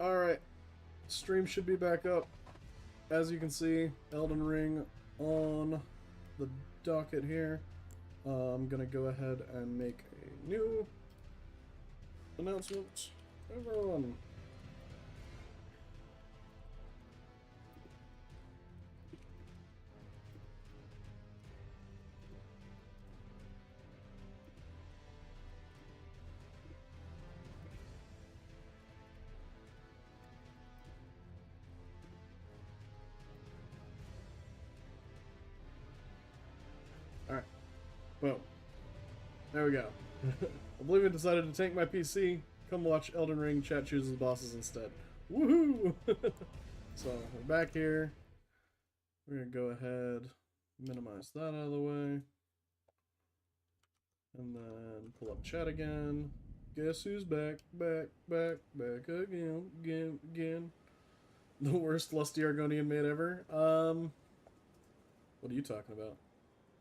Alright, stream should be back up. As you can see, Elden Ring on the docket here. I'm gonna go ahead and make a new announcement. Everyone. Alright. Boom. There we go. Oblivion decided to tank my PC. Come watch Elden Ring, chat chooses bosses instead. Woohoo! So, we're back here. We're gonna go ahead, minimize that out of the way. And then pull up chat again. Guess who's back, back again. The worst Lusty Argonian mate ever. What are you talking about?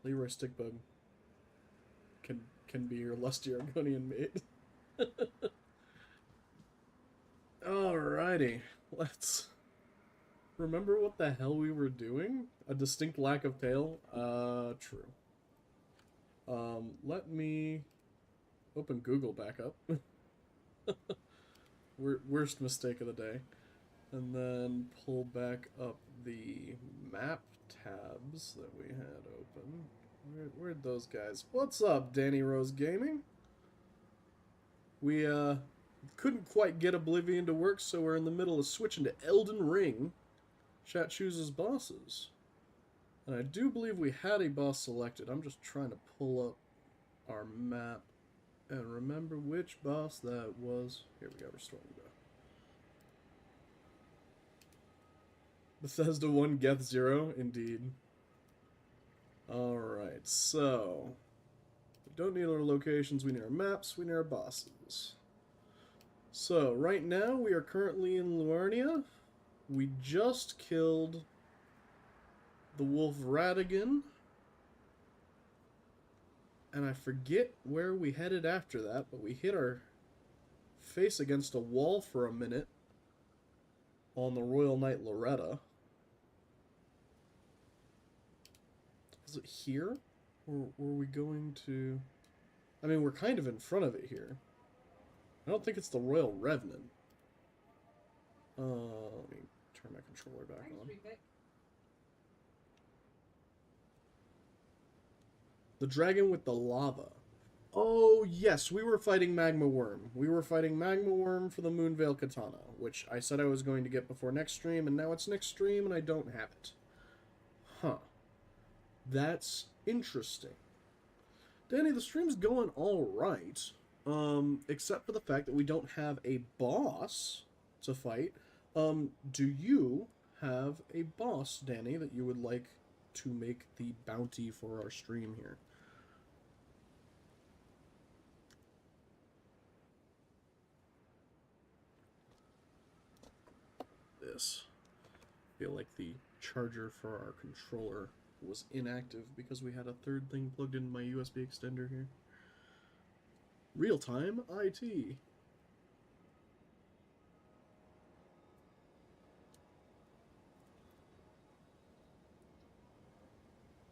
Leroy Stickbug can be your Lusty Argonian mate. Alrighty, let's remember what the hell we were doing. A distinct lack of tail. True. Let me open Google back up. Worst mistake of the day. And then pull back up the map tabs that we had open. Where'd those guys? What's up, Danny Rose Gaming? We, couldn't quite get Oblivion to work, so we're in the middle of switching to Elden Ring. Chat chooses bosses. And I do believe we had a boss selected. I'm just trying to pull up our map and remember which boss that was. Here we go, restoring the Bethesda 1, Geth 0, indeed. Alright, so we don't need our locations, we need our maps, we need our bosses. So, right now we are currently in Liurnia. We just killed the Wolf Radagon. And I forget where we headed after that, but we hit our face against a wall for a minute on the Royal Knight Loretta. Is it here? Or were we going to... I mean, we're kind of in front of it here. I don't think it's the Royal Revenant. Let me turn my controller back on. The dragon with the lava. Oh, yes, we were fighting Magma Worm. We were fighting Magma Worm for the Moonveil Katana, which I said I was going to get before next stream, and now it's next stream, and I don't have it. Huh. That's interesting. Danny, the stream's going alright. Except for the fact that we don't have a boss to fight. Do you have a boss, Danny, that you would like to make the bounty for our stream here? This. I feel like the charger for our controller was inactive because we had a third thing plugged into my USB extender here. Real-time IT.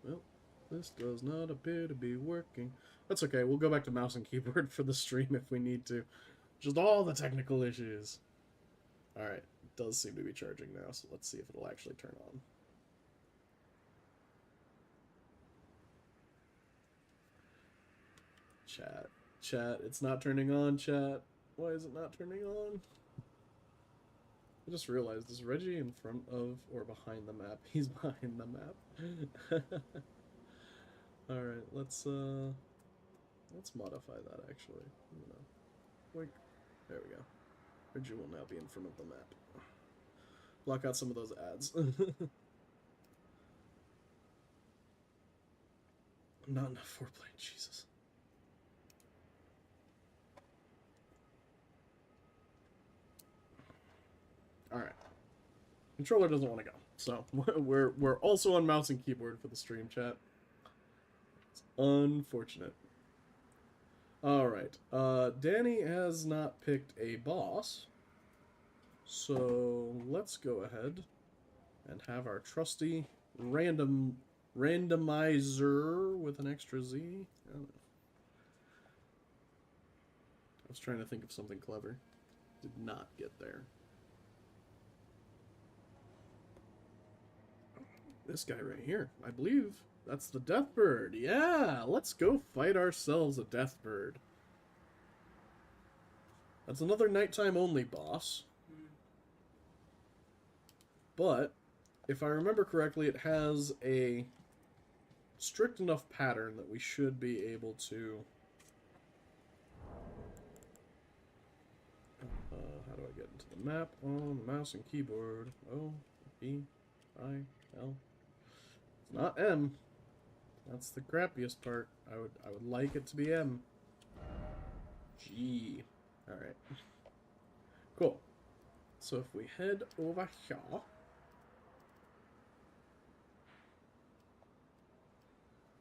Well, this does not appear to be working. That's okay, we'll go back to mouse and keyboard for the stream if we need to. Just all the technical issues. Alright, it does seem to be charging now, so let's see if it'll actually turn on. Chat, it's not turning on, chat. Why is it not turning on? I just realized, is Reggie in front of or behind the map? He's behind the map. Alright, let's modify that actually. Wait, there we go. Reggie will now be in front of the map. Block out some of those ads. Not enough foreplay, Jesus. Alright. Controller doesn't want to go. So, we're also on mouse and keyboard for the stream, chat. It's unfortunate. Alright. Danny has not picked a boss. So let's go ahead and have our trusty randomizer with an extra Z. I don't know. I was trying to think of something clever. Did not get there. This guy right here, I believe that's the Deathbird. Yeah, let's go fight ourselves a Deathbird. That's another nighttime only boss. But, if I remember correctly, it has a strict enough pattern that we should be able to... how do I get into the map? On the mouse and keyboard. O, B, I, L. It's not M. That's the crappiest part. I would like it to be M. G. Alright. Cool. So if we head over here...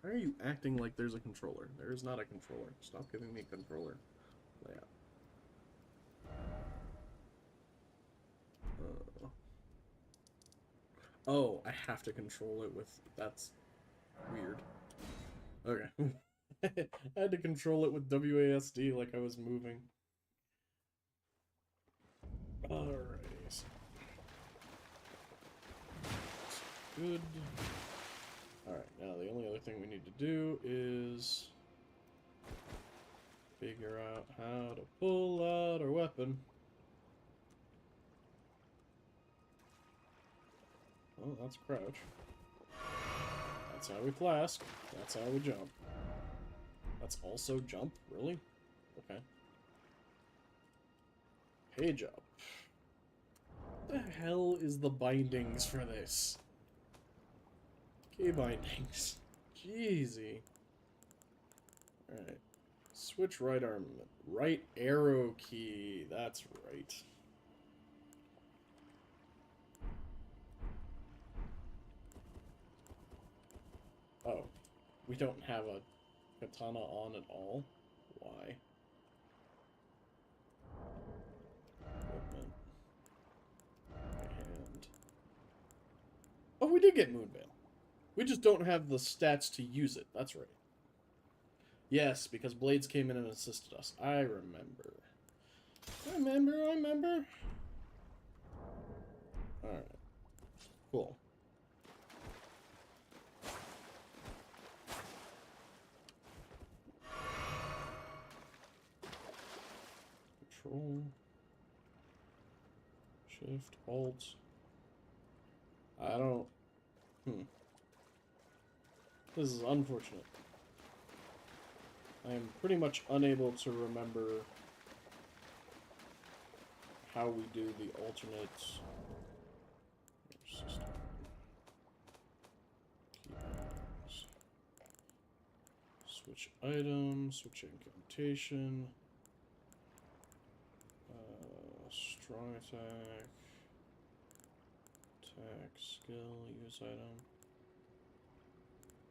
Why are you acting like there's a controller? There is not a controller. Stop giving me a controller layout. Oh, I have to control it with... That's weird. Okay. I had to control it with WASD like I was moving. Alright. Good. Alright, now the only other thing we need to do is figure out how to pull out our weapon. Oh, that's crouch. That's how we flask. That's how we jump. That's also jump? Really? Okay. Page up. What the hell is the bindings for this? Key bindings. Jeezy. Alright. Switch right armament. Right arrow key. That's right. Oh. We don't have a katana on at all? Why? Equipment. And... Oh, we did get Moonveil. We just don't have the stats to use it. That's right. Yes, because Blades came in and assisted us. I remember. I remember. Alright. Cool. Control. Shift, Alt. I don't... This is unfortunate. I am pretty much unable to remember how we do the alternate system. Keyboards. Switch item, switch incantation, strong attack, attack, skill, use item.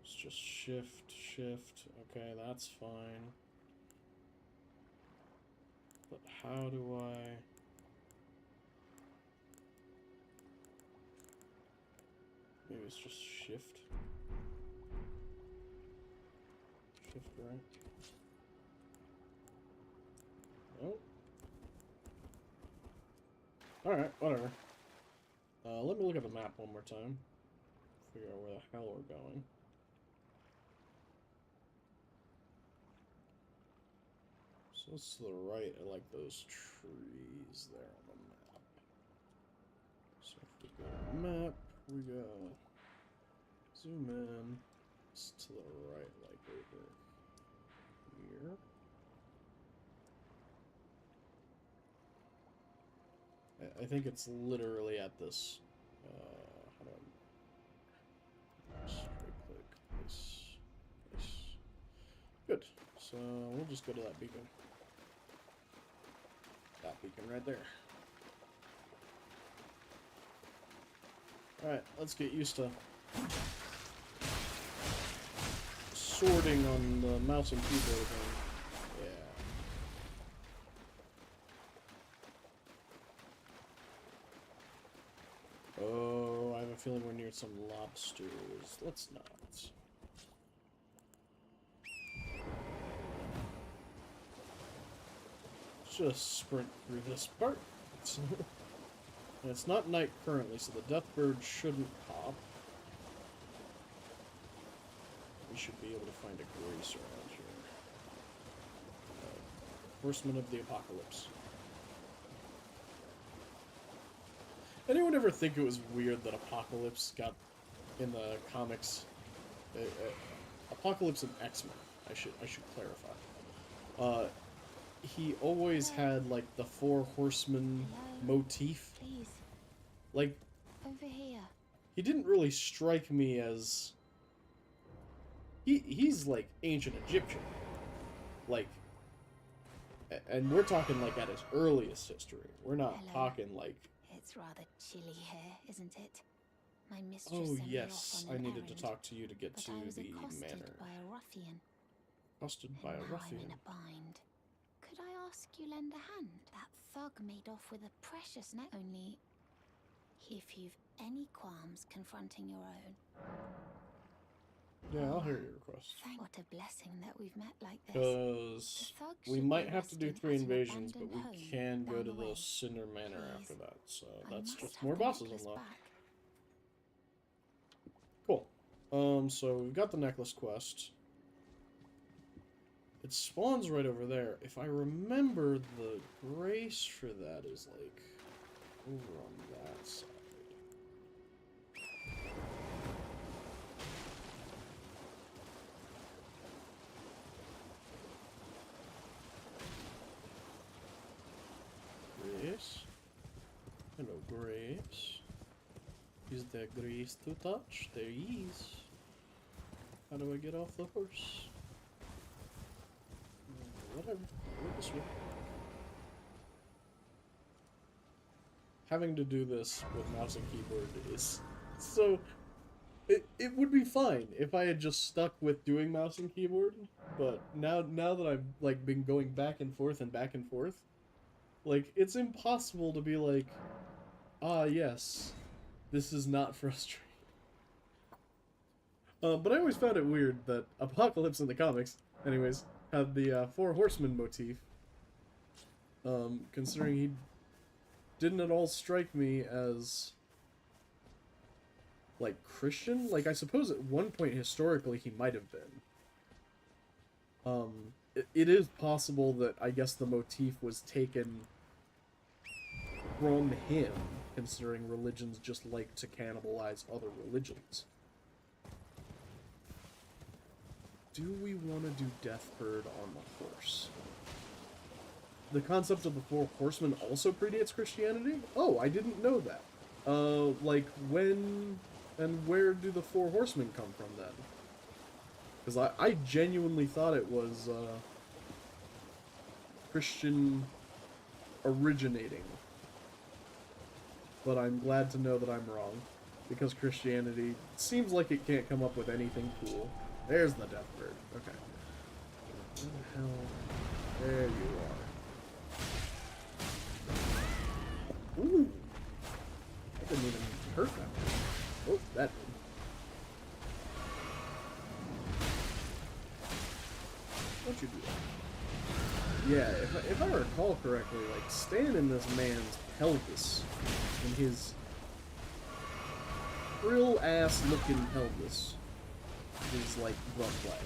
It's just shift, shift. Okay, that's fine. But how do I... Maybe it's just shift. Shift right. Oh. Alright, whatever. Let me look at the map one more time. Figure out where the hell we're going. So it's to the right, I like those trees there on the map. So if we go to the map, we go zoom in. It's to the right, like over here. I think it's literally at this. How do I straight click? Place. Good. So we'll just go to that beacon. That beacon right there. Alright, let's get used to sorting on the mouse and keyboard again. Yeah. feeling we're near some lobsters. Let's not. Just sprint through this part. And it's not night currently, so the Deathbird shouldn't pop. We should be able to find a Grace around here. Horseman of the Apocalypse. Anyone ever think it was weird that Apocalypse got in the comics? Apocalypse and X-Men. I should clarify. He always had like the Four Horsemen motif. Please. Like, Over here. he didn't really strike me as... He's like ancient Egyptian. Like, and we're talking like at his earliest history. We're not talking like... It's rather chilly here, isn't it? My mistress Oh sent yes, me off on I an needed errand, to talk to you to get but to I was the accosted manor. by a ruffian. Accosted by And a now ruffian. I'm in a bind. Could I ask you lend a hand? That thug made off with a precious net only. If you've any qualms confronting your own. Yeah, I'll hear your request. What a blessing that we've met like this. Because The thug we should might be have to do resting 3 at an invasions, but we abandoned home can go down to the the way. Cinder Manor Please. after that. So I that's must just have more the bosses necklace unlocked. back. Cool. So we've got the necklace quest. It spawns right over there. If I remember, the Grace for that is like over on that side. Grace. Hello, Grace. Is there Grace to touch? There is. How do I get off the horse? Whatever. I'll go this way. Having to do this with mouse and keyboard is so... It would be fine if I had just stuck with doing mouse and keyboard, but now that I've like been going back and forth, like it's impossible to be like, ah yes, this is not frustrating. But I always found it weird that Apocalypse in the comics, anyways, had the Four Horsemen motif. Considering he didn't at all strike me as like Christian. Like I suppose at one point historically he might have been. It is possible that I guess the motif was taken from him, considering religions just like to cannibalize other religions. Do we want to do Deathbird on the horse? The concept of the Four Horsemen also predates Christianity? Oh, I didn't know that. Like, when and where do the Four Horsemen come from, then? Because I genuinely thought it was, Christian originating. But I'm glad to know that I'm wrong, because Christianity seems like it can't come up with anything cool. There's the Deathbird. Okay. Where the hell? There you are. Ooh! That didn't even hurt that much. Oh, that did. Don't you do that? Yeah, if I recall correctly, like, staying in this man's pelvis, in his real-ass looking pelvis, is like the play.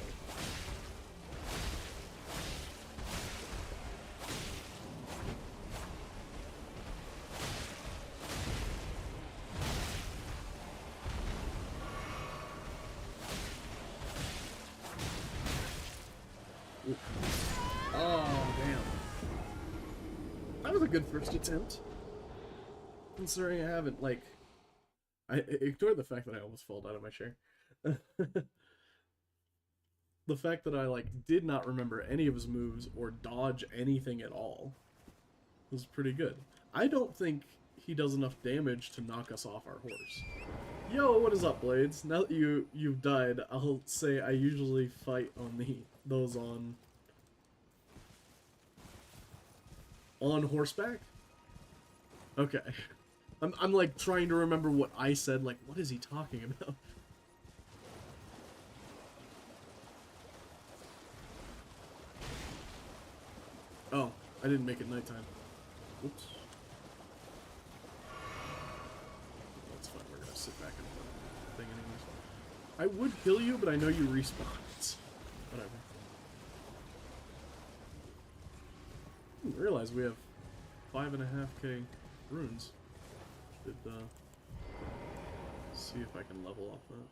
Ooh. Oh, damn. That was a good first attempt. Considering I haven't, like... I ignore the fact that I almost fell out of my chair. The fact that I, like, did not remember any of his moves or dodge anything at all was pretty good. I don't think he does enough damage to knock us off our horse. Yo, what is up, Blades? Now that you've died, I'll say I usually fight on those on horseback? Okay. I'm like trying to remember what I said. Like, what is he talking about? Oh, I didn't make it nighttime. Oops. That's fine. We're gonna sit back in the thing anyways. I would kill you, but I know you respawn. It's whatever. I didn't realize we have 5.5k runes. Should see if I can level off that.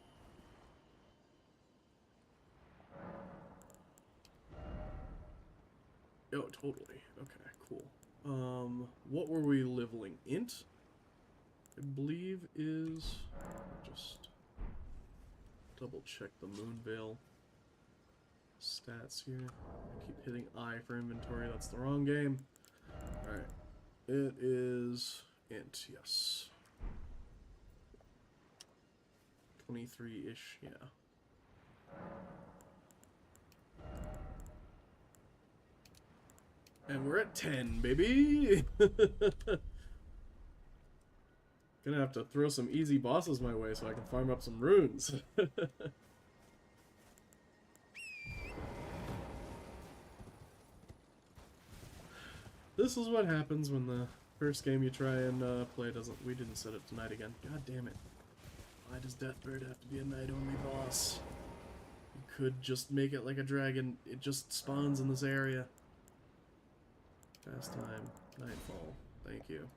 Oh, totally. Okay, cool. What were we leveling? Int? I believe is... Just double check the Moonveil stats here. I keep hitting I for inventory. That's the wrong game. Alright. It is int, yes. 23-ish, yeah. And we're at 10, baby! Gonna have to throw some easy bosses my way so I can farm up some runes. This is what happens when the first game you try and play doesn't... We didn't set it to night again. God damn it. Why does Deathbird have to be a night-only boss? You could just make it like a dragon. It just spawns in this area. Fast time. Nightfall. Thank you.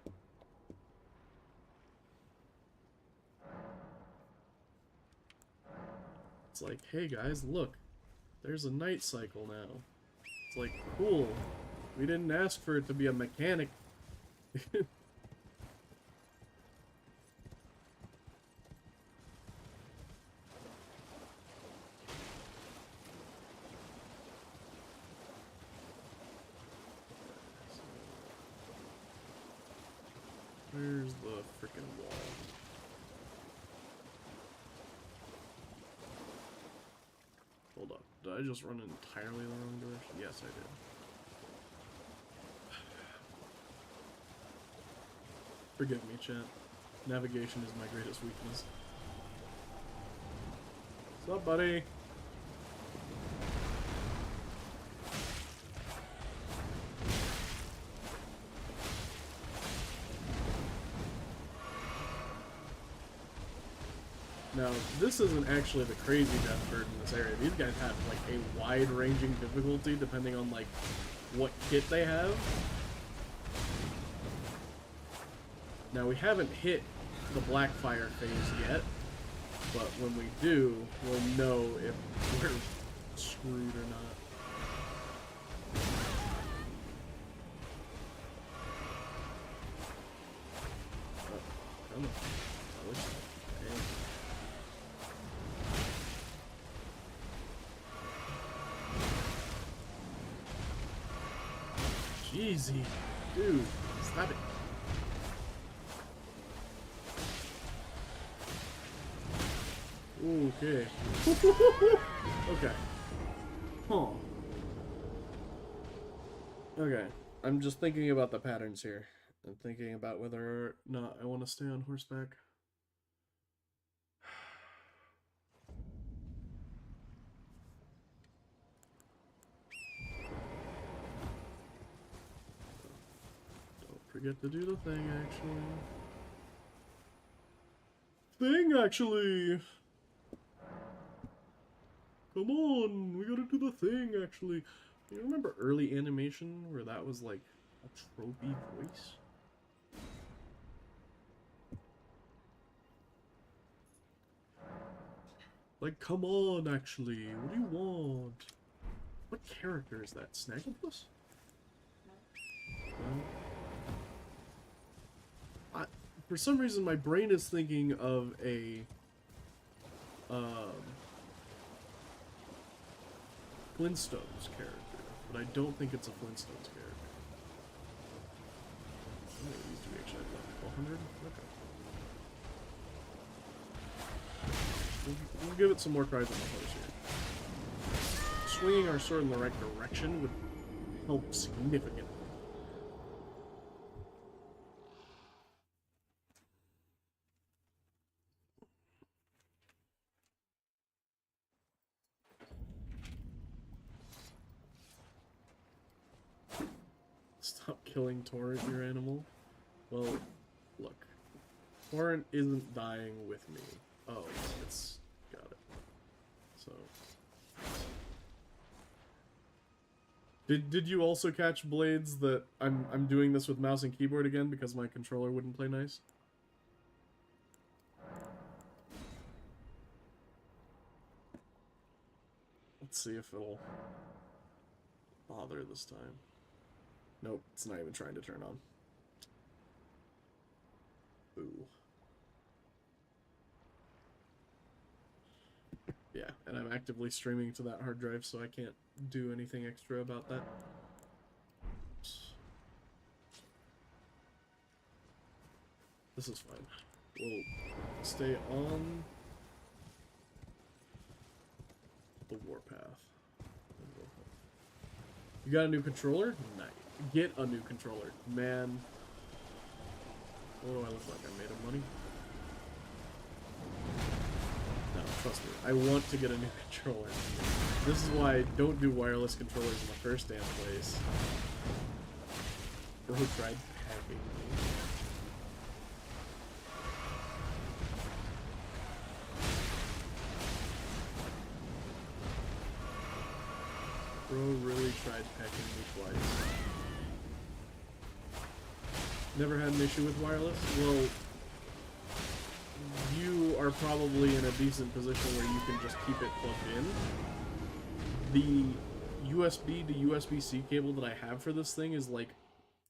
It's like, hey guys, look. There's a night cycle now. It's like, cool. We didn't ask for it to be a mechanic. Where's the frickin' wall? Hold up. Did I just run entirely the wrong direction? Yes, I did. Forgive me, chat. Navigation is my greatest weakness. What's up, buddy? Now, this isn't actually the crazy Deathbird in this area. These guys have, like, a wide-ranging difficulty depending on, like, what kit they have. Now, we haven't hit the Blackfire phase yet, but when we do, we'll know if we're screwed or not. Oh, come on. Jeezy, dude, stop it. Okay. Okay. Huh. Okay. I'm just thinking about the patterns here. I'm thinking about whether or not I want to stay on horseback. Forget to do the thing, actually. Come on, we gotta do the thing, actually. You remember early animation where that was like a tropey voice? Like, come on, actually. What do you want? What character is that? Snagglepuss? No. For some reason, my brain is thinking of a Flintstones character, but I don't think it's a Flintstones character. How many of these do we actually have? 100? Okay. We'll give it some more cries on the horse here. Swinging our sword in the right direction would help significantly. Stop killing Torrent, your animal. Well, look. Torrent isn't dying with me. Oh, it's... got it. So... Did you also catch, Blades, that I'm doing this with mouse and keyboard again because my controller wouldn't play nice? Let's see if it'll bother this time. Nope, it's not even trying to turn on. Ooh. Yeah, and I'm actively streaming to that hard drive, so I can't do anything extra about that. Oops. This is fine. We'll stay on the warpath. You got a new controller? Nice. Get a new controller. Man. What do I look like? I made of money? No, trust me. I want to get a new controller. This is why I don't do wireless controllers in the first damn place. Bro tried hacking me. Bro really tried pecking me twice. Never had an issue with wireless? Well, you are probably in a decent position where you can just keep it plugged in. The USB to USB-C cable that I have for this thing is like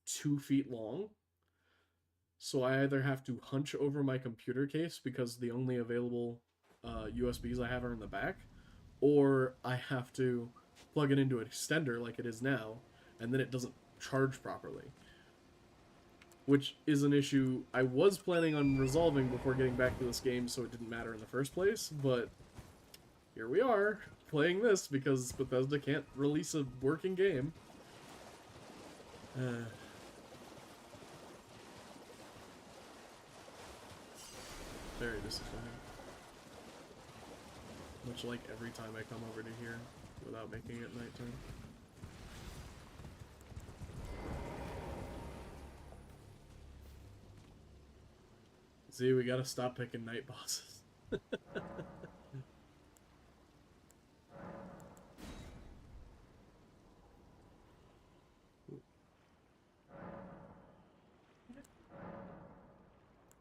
2 feet long. So I either have to hunch over my computer case because the only available USBs I have are in the back, or I have to plug it into an extender like it is now, and then it doesn't charge properly. Which is an issue I was planning on resolving before getting back to this game, so it didn't matter in the first place, but here we are, playing this because Bethesda can't release a working game. Very disappointing. Much like every time I come over to here without making it nighttime. See, we gotta stop picking night bosses.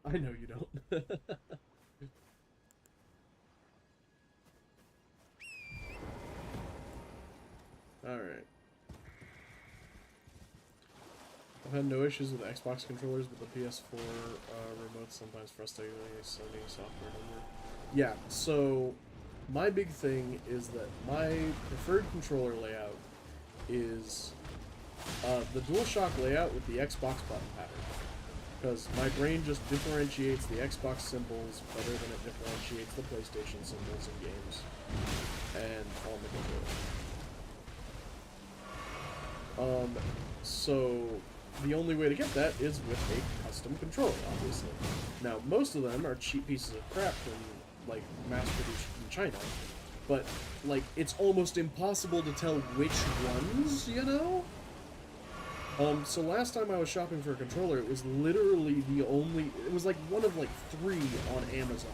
I know you don't. Alright. I've had no issues with Xbox controllers, but the PS4 remotes sometimes frustratingly Sony software number. Yeah, so my big thing is that my preferred controller layout is the DualShock layout with the Xbox button pattern. Because my brain just differentiates the Xbox symbols better than it differentiates the PlayStation symbols in games and on the controller. So the only way to get that is with a custom controller, obviously. Now, most of them are cheap pieces of crap from, like, mass-produced in China, but, like, it's almost impossible to tell which ones, you know? So last time I was shopping for a controller, it was literally the only... It was, like, one of, like, 3 on Amazon.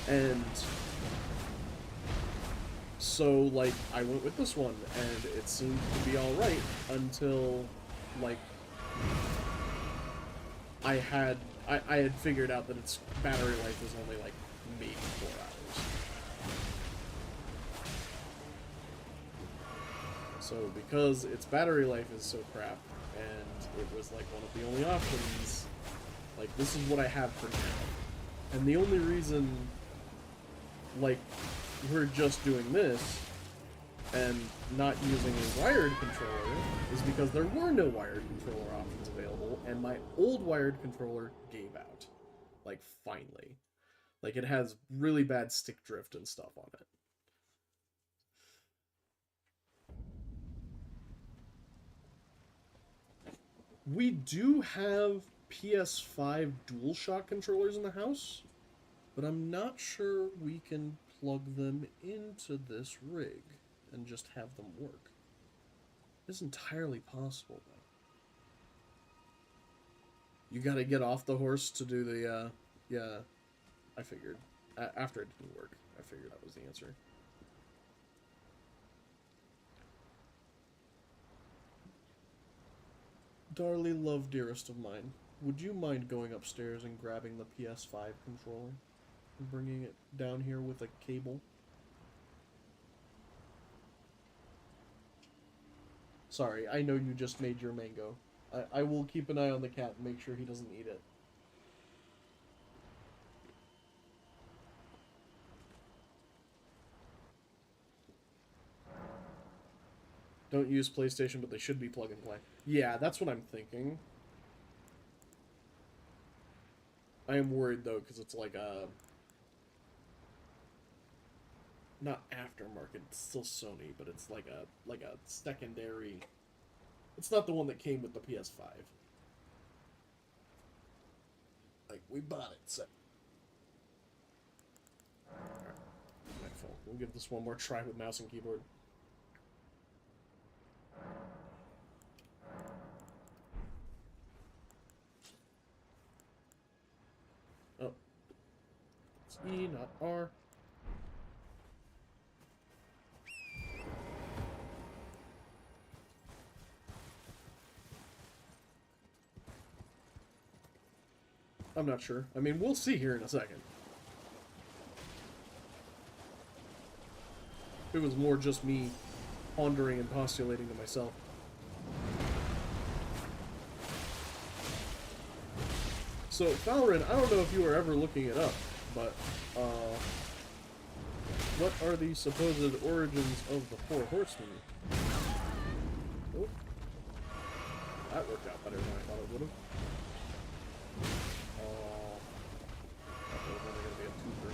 And... so, like, I went with this one, and it seemed to be alright until, like, I had figured out that its battery life was only, like, maybe 4 hours. So, because its battery life is so crap, and it was, like, one of the only options, like, this is what I have for now. And the only reason, like, we're just doing this and not using a wired controller is because there were no wired controller options available, and my old wired controller gave out. Like, finally. Like, it has really bad stick drift and stuff on it. We do have PS5 DualShock controllers in the house, but I'm not sure we can plug them into this rig and just have them work. It's entirely possible, though. You gotta get off the horse to do the, yeah. I figured. After it didn't work, I figured that was the answer. Darly, love, dearest of mine, would you mind going upstairs and grabbing the PS5 controller and bringing it down here with a cable? Sorry, I know you just made your mango. I will keep an eye on the cat and make sure he doesn't eat it. Don't use PlayStation, but they should be plug and play. Yeah, that's what I'm thinking. I am worried, though, because it's like a... Not aftermarket, it's still Sony, but it's like a secondary... It's not the one that came with the PS5. Like, we bought it, so... Alright, my fault. We'll give this one more try with mouse and keyboard. Oh. It's E, not R. I'm not sure. I mean, we'll see here in a second. It was more just me pondering and postulating to myself. So, Valorant, I don't know if you were ever looking it up, but, what are the supposed origins of the Four Horsemen? Oh. That worked out better than I thought it would have. That was only going to be a two-per.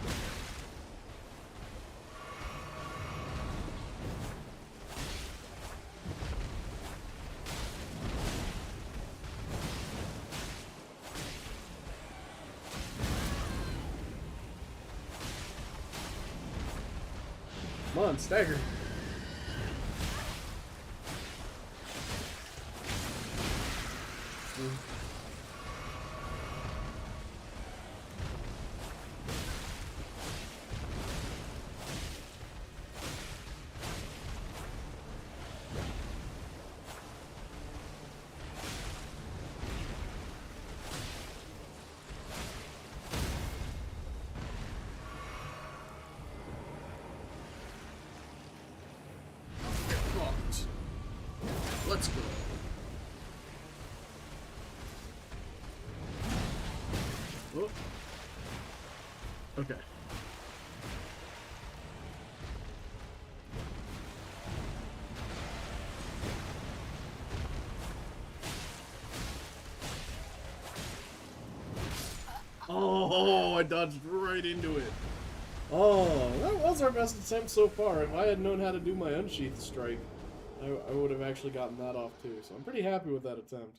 Come on, stagger. Let's go. Oh. Okay. Oh, I dodged right into it. Oh, that was our best attempt so far. If I had known how to do my unsheath strike, I would have actually gotten that off too. So I'm pretty happy with that attempt.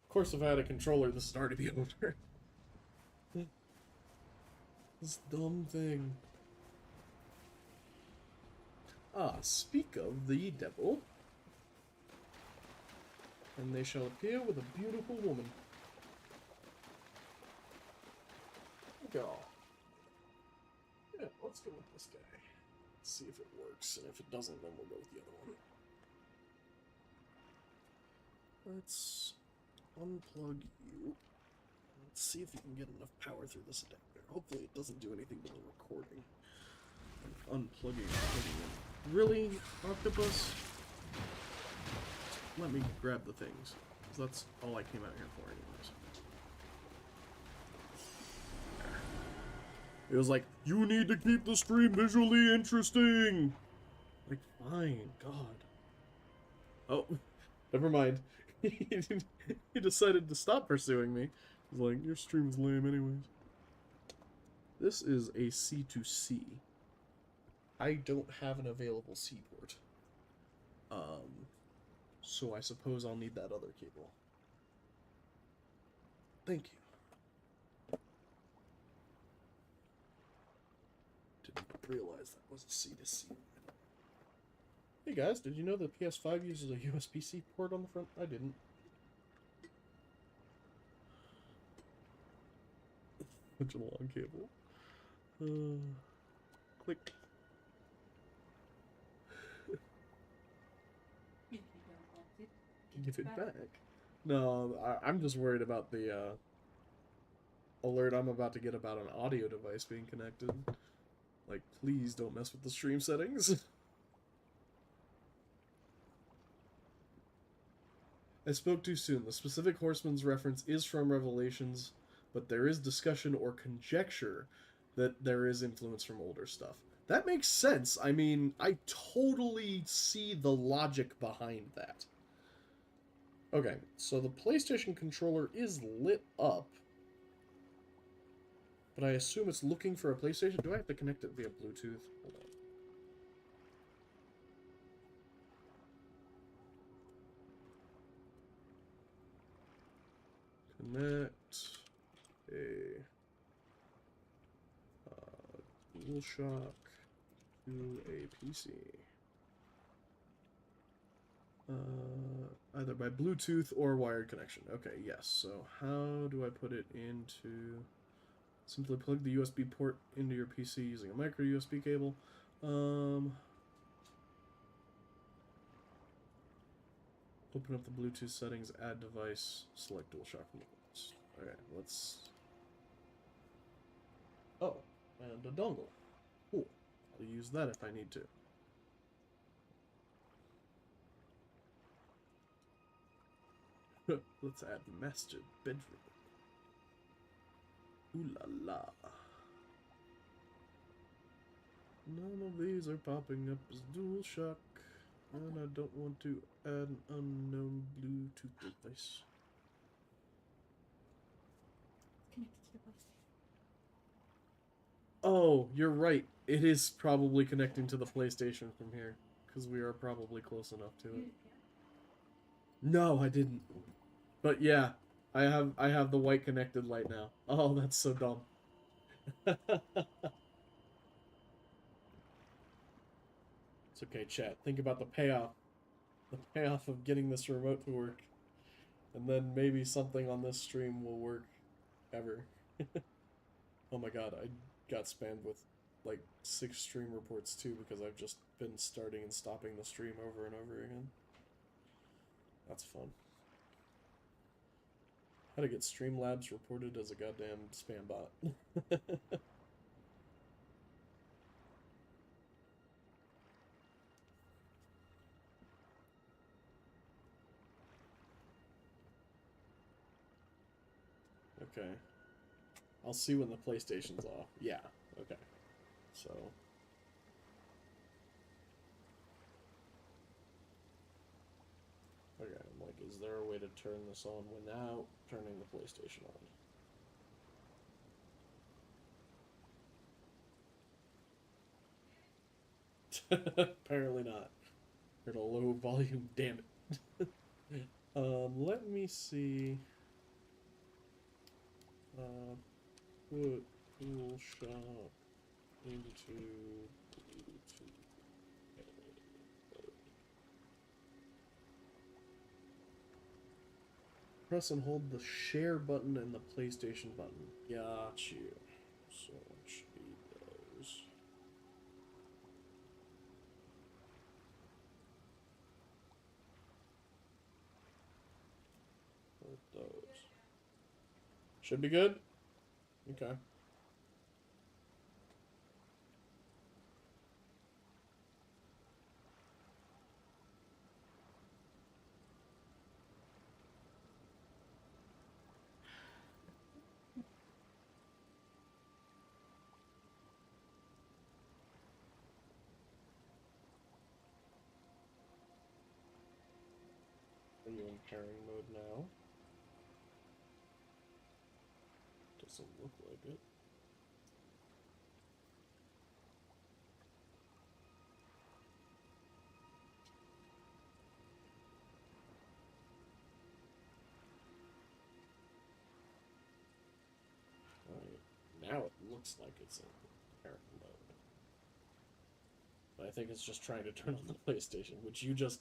Of course, if I had a controller, this would already be over. This dumb thing. Ah, speak of the devil. And they shall appear with a beautiful woman. Go. Yeah, let's go with this guy. Let's see if it works, and if it doesn't, then we'll go with the other one. Let's unplug you. Let's see if we can get enough power through this adapter. Hopefully it doesn't do anything to the recording. I'm unplugging it. Really, Octopus? Let me grab the things. So that's all I came out here for anyways. It was like, you need to keep the stream visually interesting! Like, fine, God. Oh, never mind. He decided to stop pursuing me. He's like, your stream's lame anyways. This is a C2C. I don't have an available C port. So I suppose I'll need that other cable. Thank you. Didn't realize that was a C2C. Hey guys, did you know the PS5 uses a USB-C port on the front? I didn't. Such a long cable. Click. If you don't want it, Give it back. No, I'm just worried about the alert I'm about to get about an audio device being connected. Like, please don't mess with the stream settings. I spoke too soon. The specific horseman's reference is from Revelations, but there is discussion or conjecture that there is influence from older stuff. That makes sense. I mean, I totally see the logic behind that. Okay, so the PlayStation controller is lit up, but I assume it's looking for a PlayStation. Do I have to connect it via Bluetooth? Hold on. Connect a DualShock to a PC. Either by Bluetooth or wired connection. Okay, yes. So how do I put it into... Simply plug the USB port into your PC using a micro USB cable. Open up the Bluetooth settings, add device, select DualShock modes. Okay, let's... Oh, and a dongle. Cool. I'll use that if I need to. Let's add master bedroom. Ooh la la. None of these are popping up as DualShock, and I don't want to add an unknown Bluetooth device. connected to the PlayStation. Oh, you're right. It is probably connecting to the PlayStation from here, because we are probably close enough to it. No, I didn't. But yeah, I have the white connected light now. Oh, that's so dumb. It's okay, chat. Think about the payoff. The payoff of getting this remote to work. And then maybe something on this stream will work ever. Oh my god, I got spammed with like 6 stream reports too because I've just been starting and stopping the stream over and over again. That's fun. How to get Streamlabs reported as a goddamn spam bot. Okay. I'll see when the PlayStation's off. Yeah, okay. So... Okay, I'm like, is there a way to turn this on without turning the PlayStation on? Apparently not. At a low volume, damn it. Let me see. Put DualShock into Bluetooth. Press and hold the share button and the PlayStation button. Got you. So it should be those. Or those. Should be good? Okay. Are you in pairing mode now? Doesn't look like it. Alright, now it looks like it's in pairing mode. I think it's just trying to turn on the PlayStation, which you just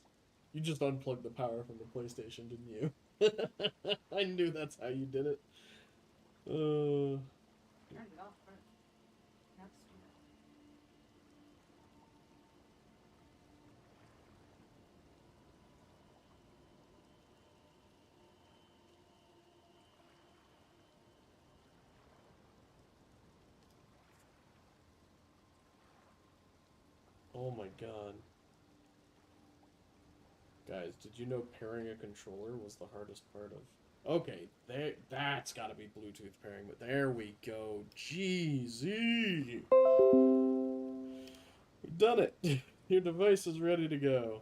unplugged the power from the PlayStation, didn't you? I knew that's how you did it. Turned it off first. That's stupid. Oh my god. Guys, did you know pairing a controller was the hardest part of... Okay, that's gotta be Bluetooth pairing, but there we go. Jeezy! We've done it! Your device is ready to go.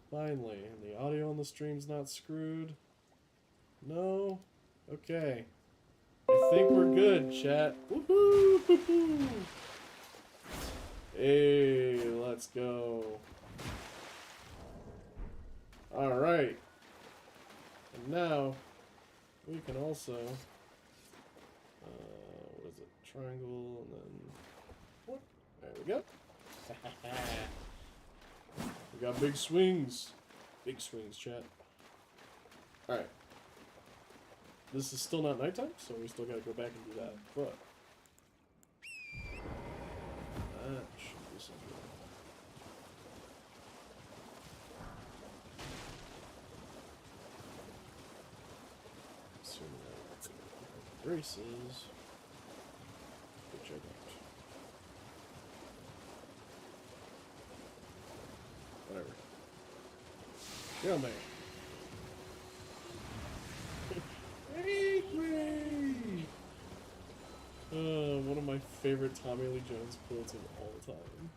Finally. And the audio on the stream's not screwed? No? Okay. I think we're good, chat. Woohoo! Hey, let's go. Alright. And now, we can also, what is it? Triangle, and then, what? There we go. We got big swings. Big swings, chat. Alright. This is still not nighttime, so we still gotta go back and do that, but that should be something. Assuming that braces, which I don't. Whatever. Kill me. One of my favorite Tommy Lee Jones quotes of all time.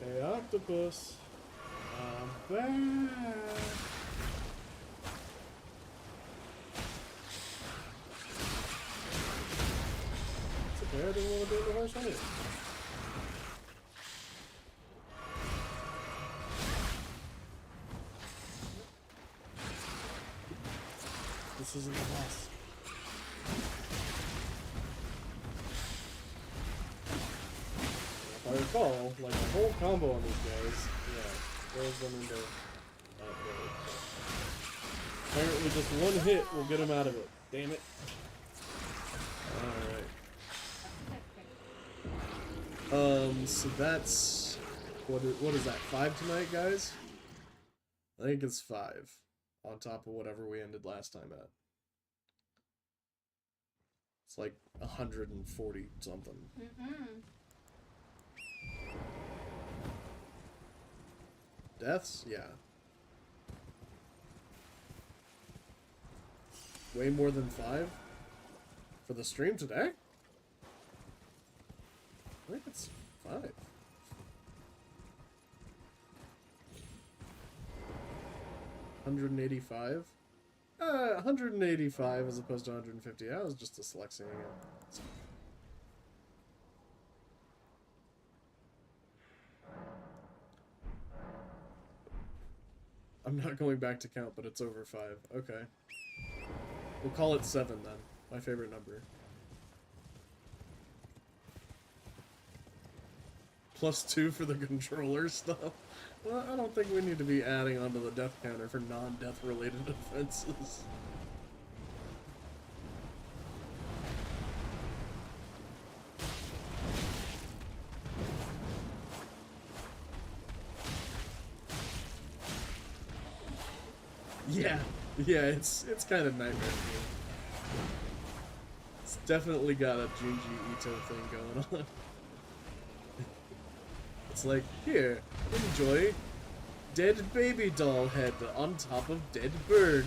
Hey, octopus, I'm back. It's okay, I didn't want to do the harsh honey. This isn't the boss. If I recall, like a whole combo on these guys, yeah, throws them into that road. Apparently just one hit will get him out of it. Damn it. Alright. So that's... What is that, 5 tonight, guys? I think it's 5. On top of whatever we ended last time at. It's like 140 something. Deaths? Yeah. Way more than 5? For the stream today? I think it's 5. $185? 185 as opposed to 150. I was just dyslexiaing it. I'm not going back to count, but it's over 5. Okay. We'll call it 7 then. My favorite number. +2 for the controller stuff. Well, I don't think we need to be adding onto the death counter for non-death related offenses. Yeah, it's kind of nightmare. It's definitely got a Junji Ito thing going on. It's like, here, enjoy dead baby doll head on top of dead bird.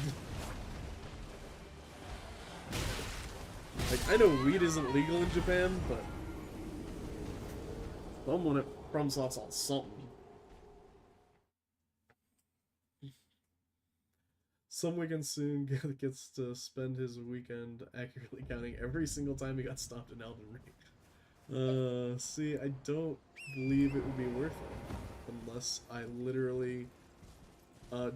Like, I know weed isn't legal in Japan, but someone at FromSoft's on something. Some weekend soon gets to spend his weekend accurately counting every single time he got stopped in Elden Ring. See, I don't believe it would be worth it unless I literally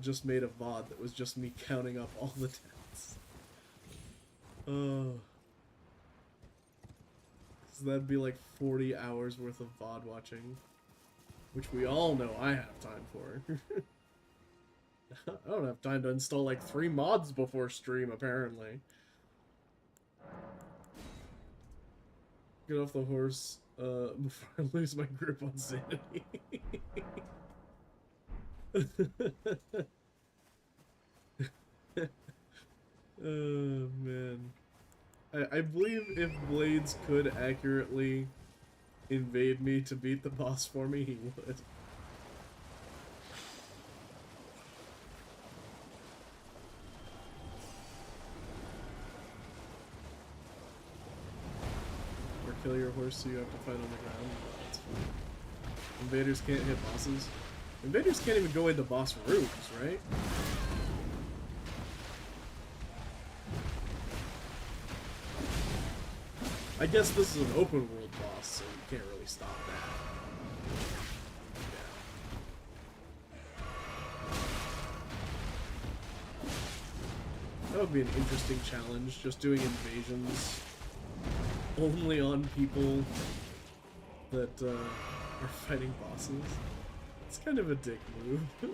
just made a VOD that was just me counting up all the deaths. So that'd be like 40 hours worth of VOD watching. Which we all know I have time for. I don't have time to install like 3 mods before stream, apparently. Get off the horse before I lose my grip on sanity. Oh, man. I believe if Blades could accurately invade me to beat the boss for me, he would. Or kill your horse so you have to fight on the ground. That's fine. Invaders can't hit bosses. Invaders can't even go into boss rooms, right? I guess this is an open world boss, so you can't really stop that. Yeah. That would be an interesting challenge, just doing invasions only on people that are fighting bosses. It's kind of a dick move. It's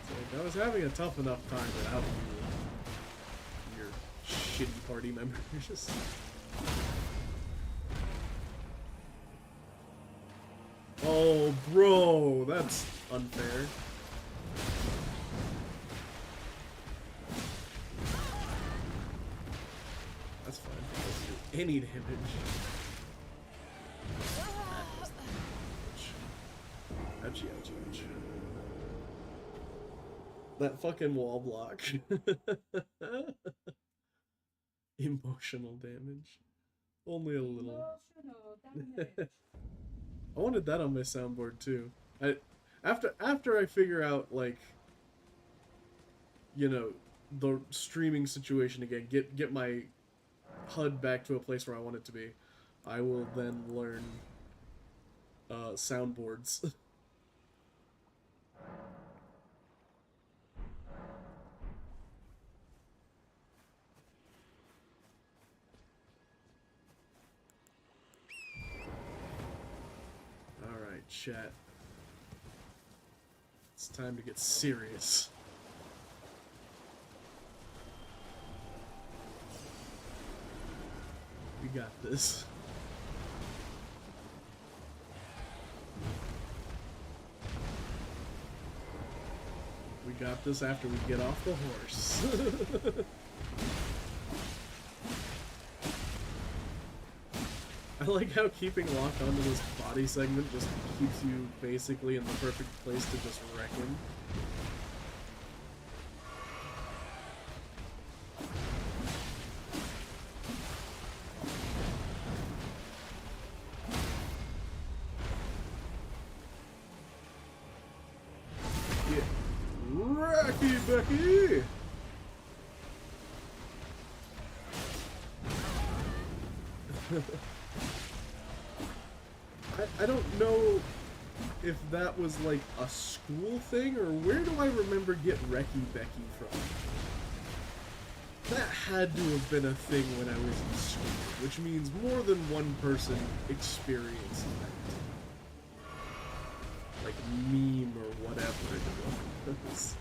like, I was having a tough enough time without you. Your shitty party members. Oh, bro, that's unfair. That's fine. Doesn't do any damage. Ouchie, ouchie, ouchie. That fucking wall block. Emotional damage. Only a little. Emotional damage. I wanted that on my soundboard too. After I figure out, like, you know, the streaming situation again, get my HUD back to a place where I want it to be, I will then learn soundboards. Alright, chat. It's time to get serious. We got this. We got this after we get off the horse. I like how keeping locked onto this body segment just keeps you basically in the perfect place to just wreck him. Yeah. Wrecky Becky! I don't know if that was like a school thing, or where do I remember get Wrecky Becky from? That had to have been a thing when I was in school, which means more than one person experienced that. Like meme or whatever it was.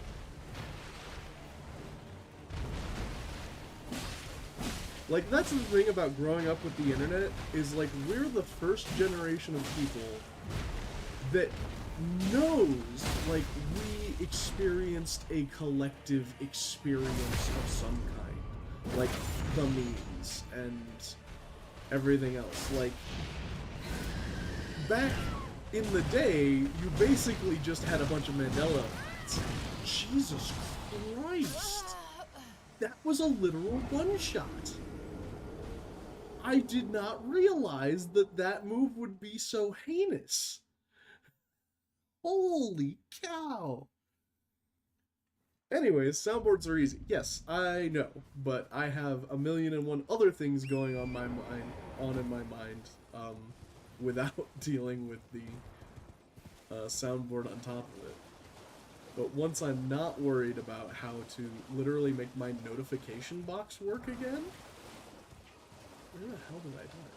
Like, that's the thing about growing up with the internet, is like, we're the first generation of people that knows, like, we experienced a collective experience of some kind. Like, the memes and everything else. Like, back in the day, you basically just had a bunch of Mandela effects. Jesus Christ! That was a literal one-shot. I did not realize that that move would be so heinous. Holy cow. Anyways, soundboards are easy. Yes, I know, but I have a million and one other things going on in my mind, without dealing with the soundboard on top of it. But once I'm not worried about how to literally make my notification box work again, Where the hell did I die?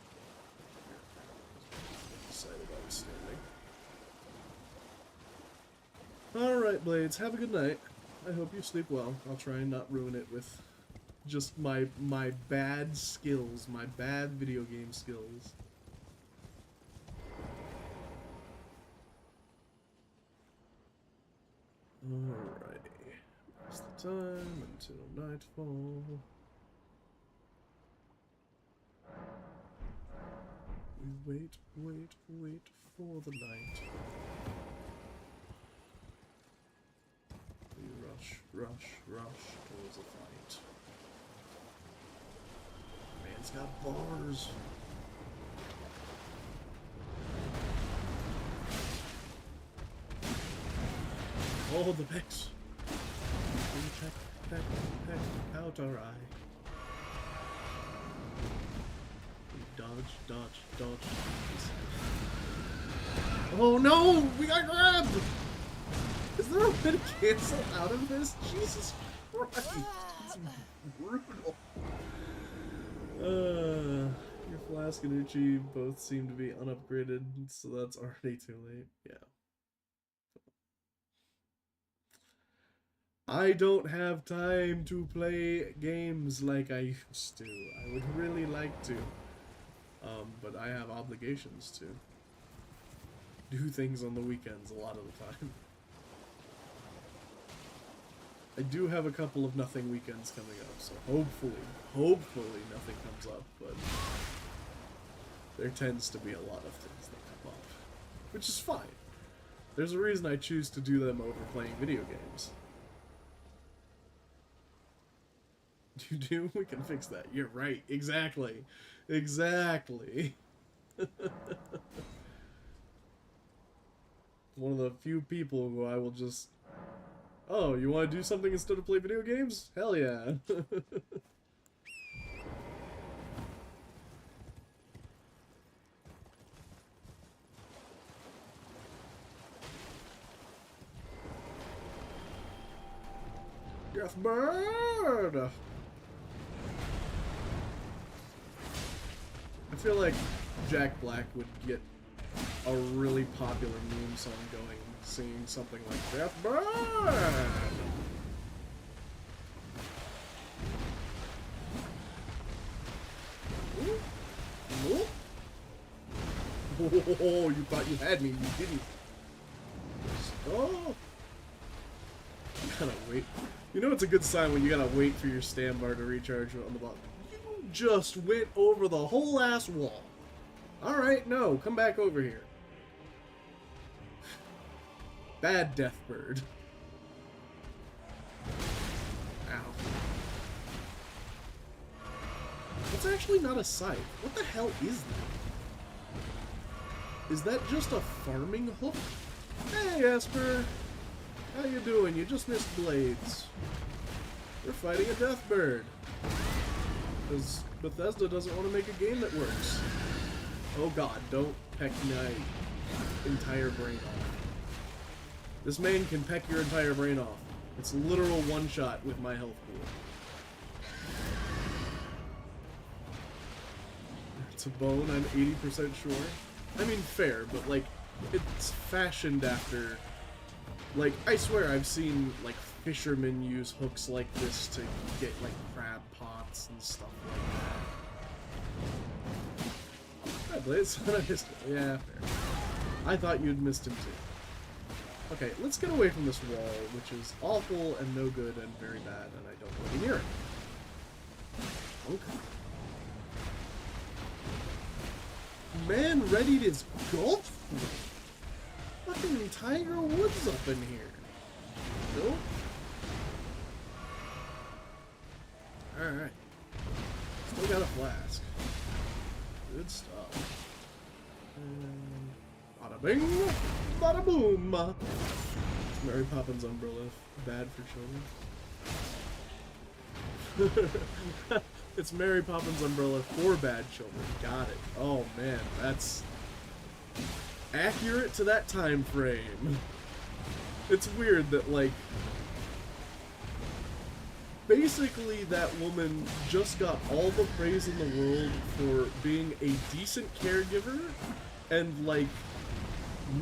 Decided I was standing. Alright, Blades, have a good night. I hope you sleep well. I'll try and not ruin it with just my bad skills, my bad video game skills. Alrighty. That's the time until nightfall. We wait for the night. We rush towards the fight. Man's got bars. Oh, the pecks. Peck out our eye. Dodge. Oh no! We got grabbed! Is there a way to cancel out of this? Jesus Christ! It's brutal. Your Flask and Uchi both seem to be unupgraded, so that's already too late. Yeah. I don't have time to play games like I used to. I would really like to. But I have obligations to do things on the weekends a lot of the time. I do have a couple of nothing weekends coming up, so hopefully nothing comes up, but there tends to be a lot of things that come up, which is fine. There's a reason I choose to do them over playing video games. You do? We can fix that. You're right. Exactly. One of the few people who I will just... Oh, you want to do something instead of play video games? Hell yeah. Deathbird! I feel like Jack Black would get a really popular meme song going, singing something like Deathbird! Ooh. Oh, you thought you had me, you didn't. Oh! You gotta wait. You know it's a good sign when you gotta wait for your stand bar to recharge on the bottom. You just went over the whole ass wall. Alright, no, come back over here. Bad Deathbird. Ow. That's actually not a scythe. What the hell is that? Is that just a farming hook? Hey, Esper! How you doing? You just missed Blades. We're fighting a Deathbird. Because Bethesda doesn't want to make a game that works. Oh god, don't peck my entire brain off. This man can peck your entire brain off. It's a literal one-shot with my health pool. It's a bone, I'm 80% sure. I mean, fair, but like, it's fashioned after... Like, I swear I've seen, like, fishermen use hooks like this to get, like, crab pots and stuff like that. Hi, Blaze. I missed it. Yeah, fair. I thought you'd missed him, too. Okay, let's get away from this wall, which is awful and no good and very bad, and I don't want to be near it. Okay. Man readied his golf club. Fucking Tiger Woods up in here. Nope. Alright. Still got a flask. Good stuff. And bada bing, bada boom. It's Mary Poppins umbrella. Bad for children. It's Mary Poppins umbrella for bad children. Got it. Oh man, that's accurate to that time frame. It's weird that, like, basically that woman just got all the praise in the world for being a decent caregiver and, like,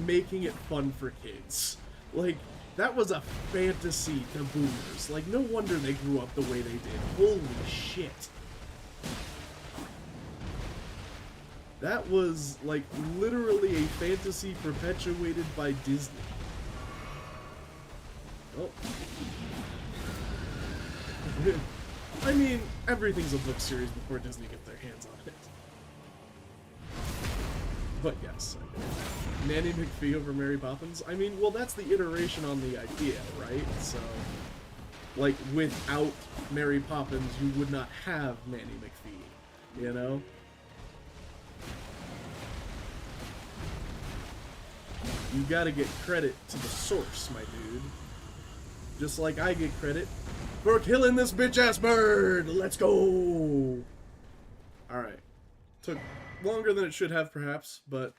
making it fun for kids. Like, that was a fantasy to boomers. Like, no wonder they grew up the way they did. Holy shit. That was, like, literally a fantasy perpetuated by Disney. Oh. I mean, everything's a book series before Disney get their hands on it. But yes, Nanny McPhee over Mary Poppins. I mean, well, that's the iteration on the idea, right? So, like, without Mary Poppins, you would not have Nanny McPhee, you know? You gotta get credit to the source, my dude. Just like I get credit for killing this bitch-ass bird! Let's go! Alright. Took longer than it should have, perhaps, but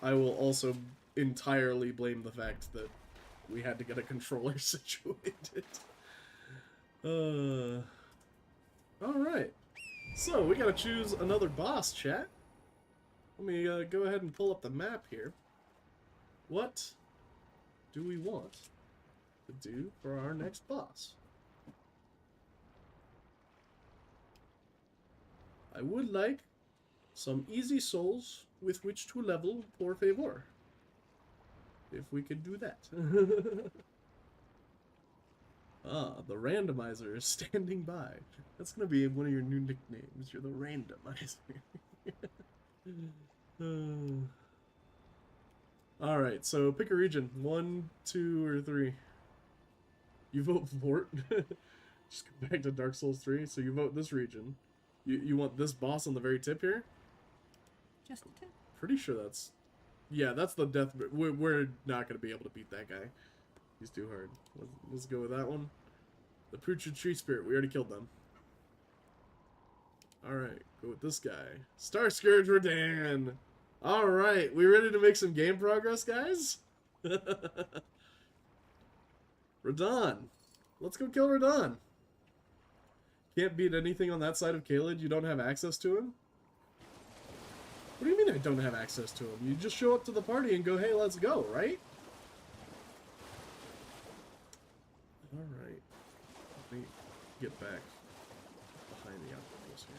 I will also entirely blame the fact that we had to get a controller situated. Alright. So, we gotta choose another boss, chat. Let me go ahead and pull up the map here. What do we want to do for our next boss? I would like some easy souls with which to level por favor. If we could do that. Ah, the randomizer is standing by. That's gonna be one of your new nicknames. You're the randomizer. Alright, so pick a region. 1, 2, or 3. You vote Fort. Just go back to Dark Souls 3. So you vote this region. You want this boss on the very tip here? Just a tip. Pretty sure that's... Yeah, that's the death... We're not going to be able to beat that guy. He's too hard. Let's go with that one. The Putrid Tree Spirit. We already killed them. Alright, go with this guy. Star Scourge Radahn! Alright, we ready to make some game progress, guys? Radahn. Let's go kill Radahn. Can't beat anything on that side of Caelid? You don't have access to him? What do you mean I don't have access to him? You just show up to the party and go, hey, let's go, right? Alright. Let me get back behind the outpost here.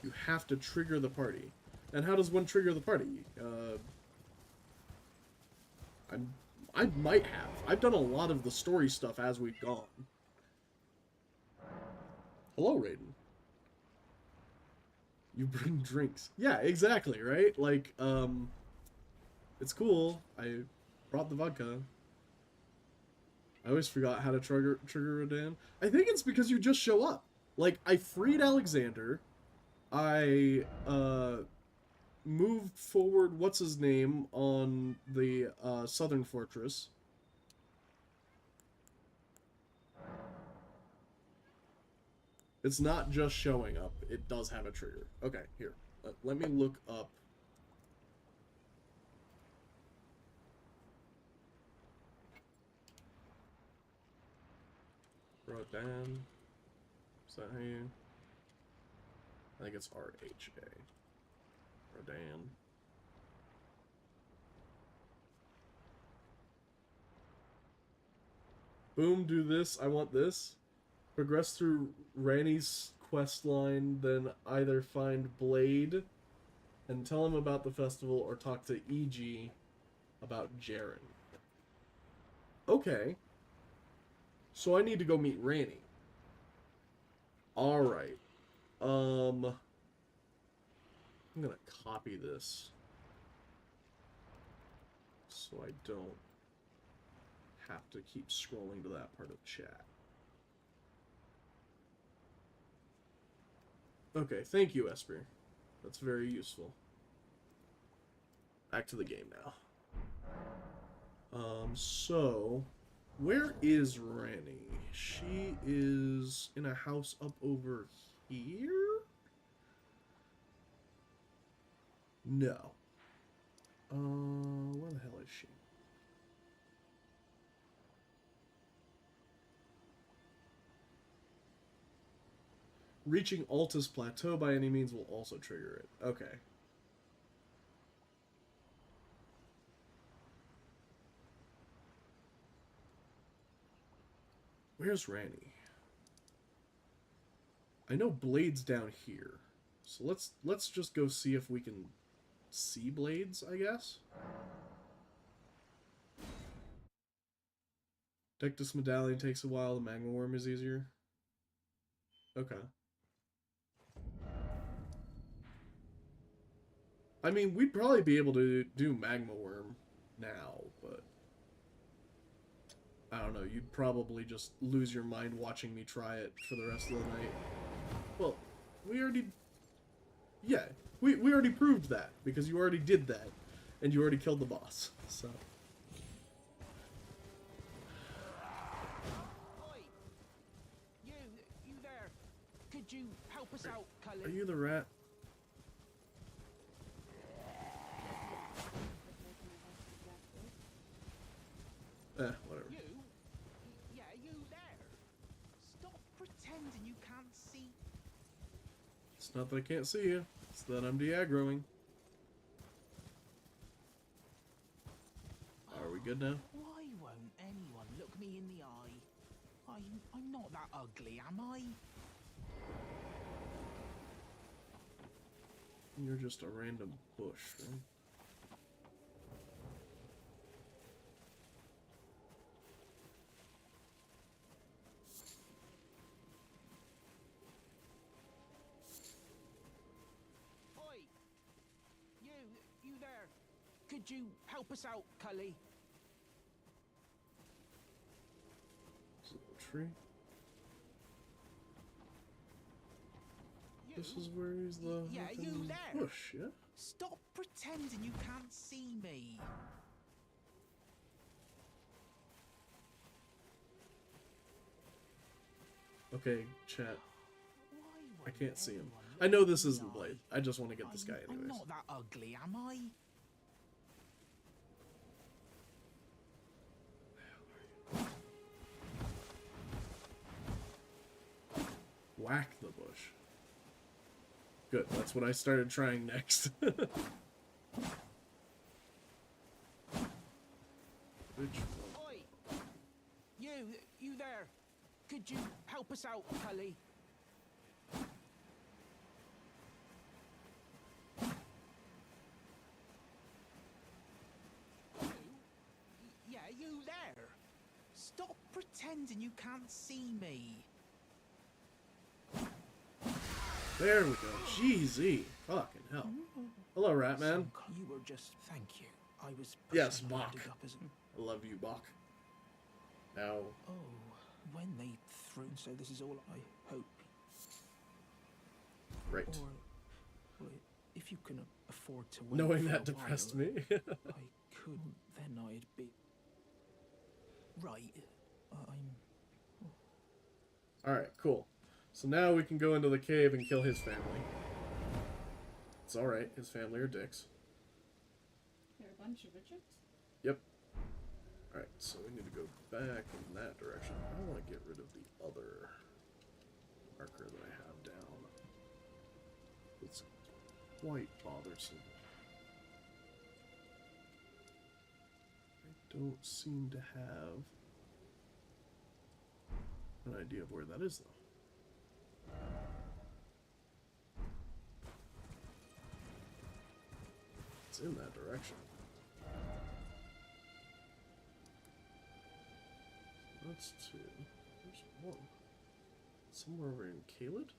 You have to trigger the party. And how does one trigger the party? I might have. I've done a lot of the story stuff as we've gone. Hello, Raiden. You bring drinks. Yeah, exactly, right? Like, it's cool. I brought the vodka. I always forgot how to trigger Radahn. I think it's because you just show up. Like, I freed Alexander. I, moved forward, what's his name, on the southern fortress. It's not just showing up, it does have a trigger. Okay, here. Let me look up. Radahn. Is that how you... I think it's R-H-A. Radahn. Boom, do this. I want this. Progress through Ranni's quest line, then either find Blade and tell him about the festival or talk to E.G. about Jaren. Okay. So I need to go meet Ranni. Alright. I'm gonna copy this so I don't have to keep scrolling to that part of chat. Okay, thank you, Esper. That's very useful. Back to the game now. So, where is Ranni? She is in a house up over here? No. Where the hell is she? Reaching Altus Plateau by any means will also trigger it. Okay. Where's Ranny? I know Blade's down here. So let's just go see if we can see Blades, I guess. Dectus Medallion takes a while, the Magma Worm is easier. Okay. I mean, we'd probably be able to do Magma Worm now, but I don't know, you'd probably just lose your mind watching me try it for the rest of the night. Well, we already... Yeah, we already proved that, because you already did that, and you already killed the boss, so... Oi! You there? Could you help us out, Cully? Are you the rat? Whatever. You? Yeah, you there? Stop pretending you can't see. It's not that I can't see you, it's that I'm de-aggroing. Are we good now? Why won't anyone look me in the eye? I'm not that ugly, am I? You're just a random bush, right? Oi! You there? Could you help us out, Cully? Is it a tree? You? This is where he's the Yeah, you fucking there? bush, yeah? Stop pretending you can't see me. Okay, chat. Why I won't can't see him. anyone I know look this me in isn't the Blade. eye? I just want to get this guy I'm anyways. not that ugly, am I? Whack the bush. Good, that's what I started trying next. Which Oi! You there? Could you help us out, Cully? Yeah, you there? Stop pretending you can't see me. There we go. Jeez-y. Fucking hell. Hello, Ratman. You were just... Thank you. I was... Yes, personally Bach. loaded up as an... I love you, Bach. Now, Oh, when they threw... So this is all I hope. right. Or... Well, if you can afford to wait Knowing for that a depressed while, me. I could... Then I'd be... Right. I'm... Alright, cool. So now we can go into the cave and kill his family. It's alright, his family are dicks. There are a bunch of Richards. Yep. Alright, so we need to go back in that direction. I want to get rid of the other marker that I have down. It's quite bothersome. I don't seem to have an idea of where that is, though. It's in that direction. That's two. There's one. Somewhere over in Caelid?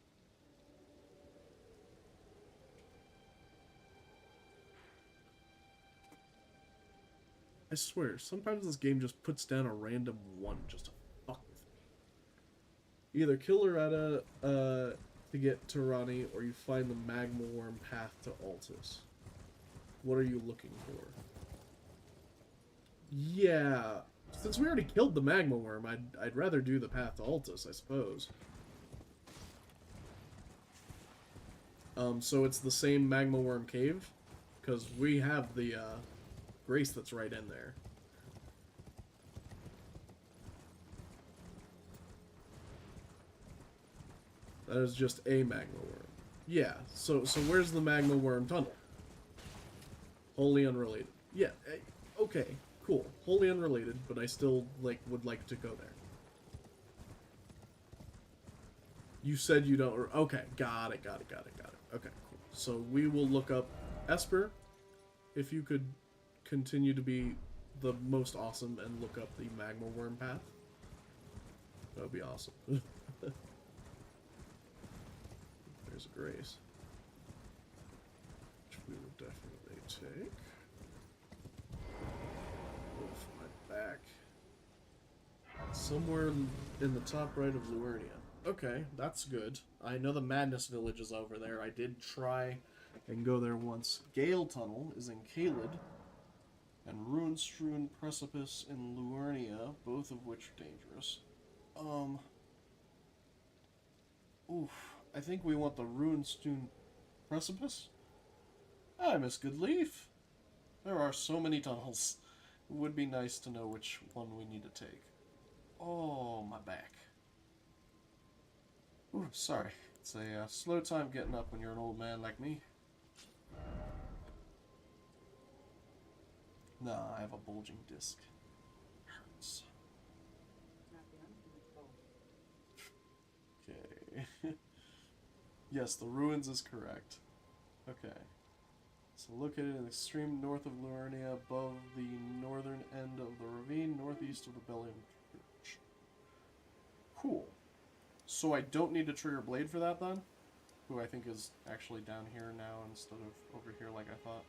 I swear, sometimes this game just puts down a random one just to fuck with me. Either kill Loretta to get to Ronnie, or you find the Magma Worm path to Altus. What are you looking for? Yeah, since we already killed the Magma Worm, I'd rather do the path to Altus, I suppose. So it's the same Magma Worm cave, because we have the Grace that's right in there. That is just a magma worm. Yeah, so where's the magma worm tunnel? Wholly unrelated. Yeah, okay, cool. Wholly unrelated, but I still, like, would like to go there. You said you don't... Okay, got it. Okay, cool. So we will look up Esper. If you could continue to be the most awesome and look up the magma worm path. That would be awesome. There's a Grace. Which we will definitely take. Oof, my back. Somewhere in the top right of Luernia. Okay, that's good. I know the Madness Village is over there. I did try and go there once. Gale Tunnel is in Caelid. And Ruin-strewn Precipice in Luernia, both of which are dangerous. Oof. I think we want the Ruin-strewn Precipice? Hi, Miss Goodleaf. There are so many tunnels. It would be nice to know which one we need to take. Oh, my back. Ooh, sorry. It's a slow time getting up when you're an old man like me. Nah, I have a bulging disc. Hurts. Okay. Yes, the ruins is correct. Okay. So located in the extreme north of Luernia, above the northern end of the ravine, northeast of the Bellium Church. Cool. So I don't need to trigger Blade for that then? Who I think is actually down here now instead of over here like I thought.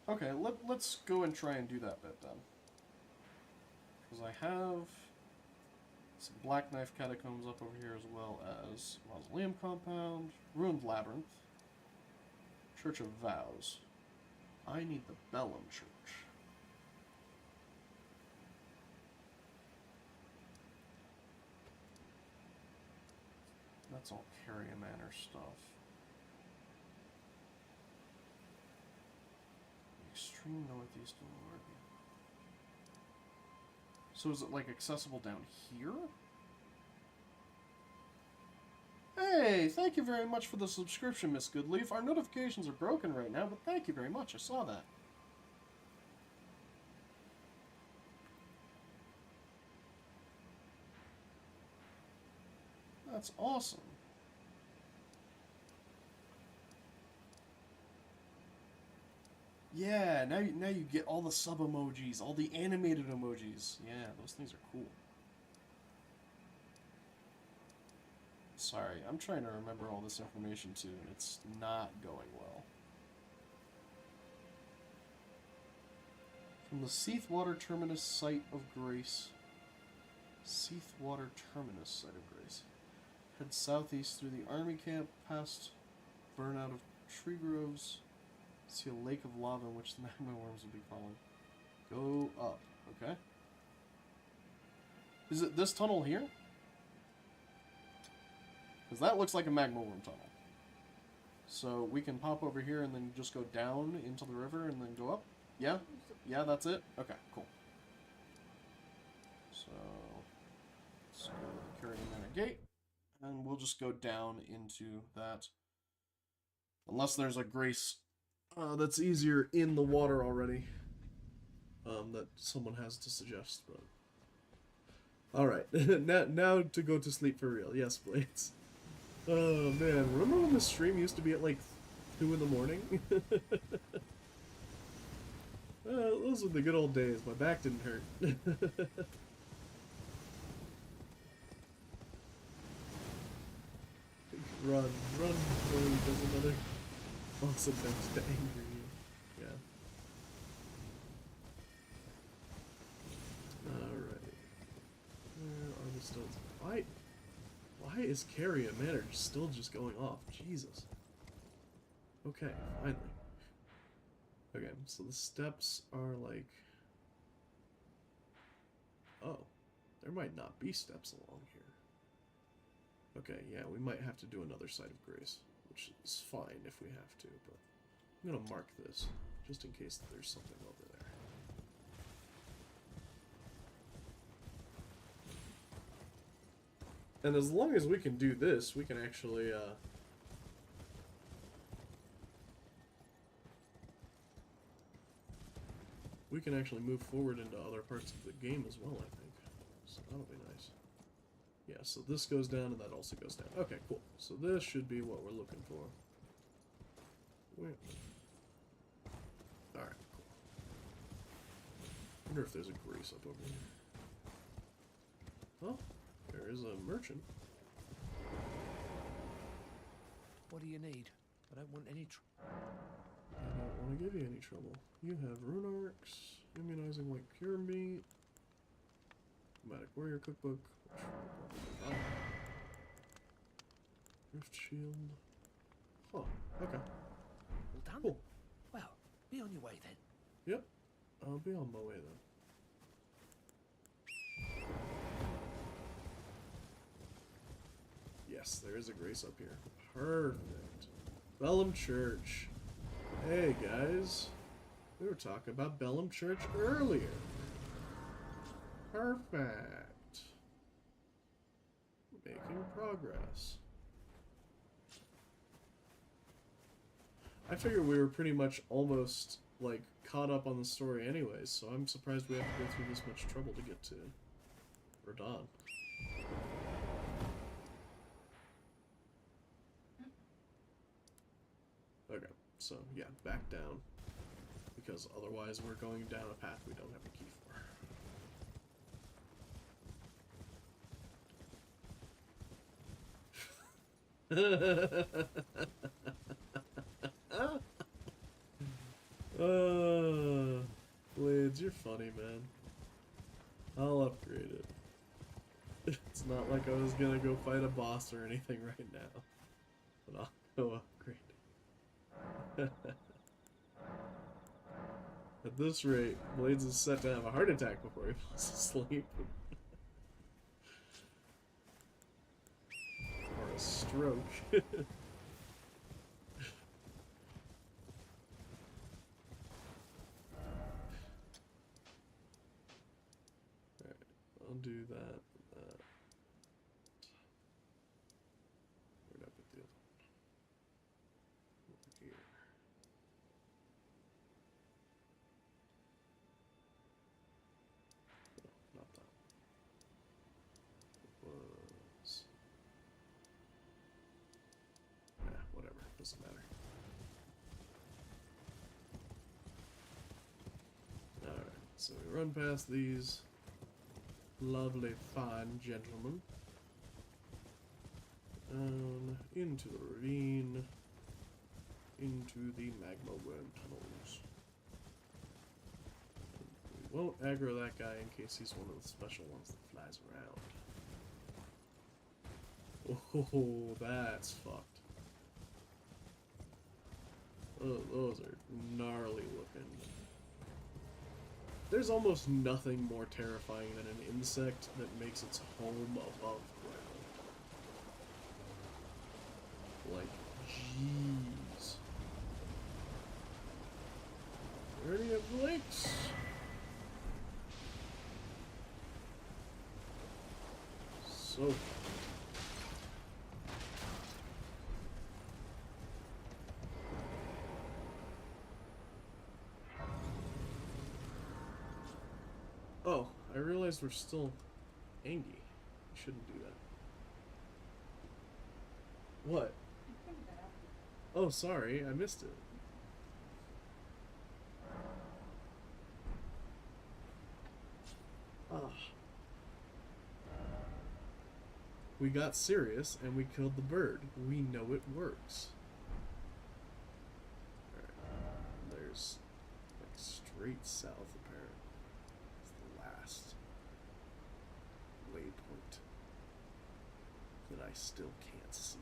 Okay, let's go and try and do that bit then. Because I have some Black Knife Catacombs up over here as well as Mausoleum Compound, Ruined Labyrinth, Church of Vows. I need the Bellum Church. That's all Carrier Manor stuff. Extreme northeast of Luernia. So is it like accessible down here? Hey, thank you very much for the subscription, Miss Goodleaf. Our notifications are broken right now, but thank you very much. I saw that. That's awesome. Yeah, now you get all the sub emojis, all the animated emojis. Yeah, those things are cool. Sorry, I'm trying to remember all this information too, and it's not going well. From the Seathwater Terminus Site of Grace. Seathwater Terminus Site of Grace. Head southeast through the army camp, past burnout of tree groves. See a lake of lava in which the magma worms will be falling. Go up, okay? Is it this tunnel here? Because that looks like a magma worm tunnel. So we can pop over here and then just go down into the river and then go up? Yeah? Yeah, that's it? Okay, cool. So, let's go to the Carrier Manor Gate. And we'll just go down into that. Unless there's a Grace that's easier in the water already. That someone has to suggest, but... Alright, now to go to sleep for real. Yes, Blades. Oh, man. Remember when the stream used to be at, like, 2 in the morning? Those were the good old days. My back didn't hurt. Run before he does another awesome things to anger you. Yeah. Alright. Where are the stones? Why is Carrier Manor still just going off? Jesus. Okay, finally. Okay, so the steps are like... Oh, there might not be steps along here. Okay, yeah, we might have to do another Site of Grace, which is fine if we have to, but I'm gonna mark this, just in case there's something over there. And as long as we can do this, we can actually, we can actually move forward into other parts of the game as well, I think. So that'll be nice. Yeah, so this goes down and that also goes down. Okay, cool. So this should be what we're looking for. Alright, cool. Wonder if there's a grease up over here. Oh, there is a merchant. What do you need? I don't want any I don't want to give you any trouble. You have rune arcs, immunizing white pure meat, nomadic warrior cookbook, which we'll probably buy. Rift shield. Huh. Okay. All done? Cool. Well, be on your way then. Yep. I'll be on my way then. Yes, there is a grace up here. Perfect. Bellum Church. Hey guys. We were talking about Bellum Church earlier. Perfect. Making progress. I figured we were pretty much almost, like, caught up on the story anyways, so I'm surprised we have to go through this much trouble to get to Radahn. Okay, so yeah, back down. Because otherwise we're going down a path we don't have a key for. Blades, you're funny, man. I'll upgrade it. It's not like I was gonna go fight a boss or anything right now. But I'll go upgrade it. At this rate, Blades is set to have a heart attack before he falls asleep. Or a stroke. Alright, I'll do that. Where'd I put the other one? Over here. No, not that one. It was... Yeah, whatever. Doesn't matter. Alright, so we run past these lovely, fine gentlemen. Down into the ravine. Into the magma worm tunnels. We won't aggro that guy in case he's one of the special ones that flies around. Oh, that's fucked. Oh, those are gnarly looking. There's almost nothing more terrifying than an insect that makes its home above ground. Like, jeez. Are there any of the lakes? So fun. Oh, I realized we're still Angie. We shouldn't do that. What? Oh, sorry, I missed it. Ah. We got serious and we killed the bird. We know it works. Alright. There's like straight south apparently. It's the last waypoint that I still can't see.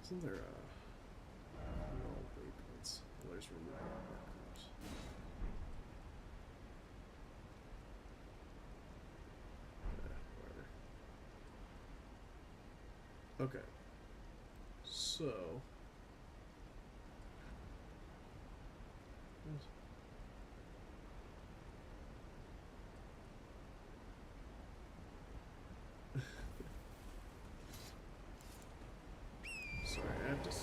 Isn't there no waypoints? Oh, there's removal markers. Whatever. Okay. So Alright,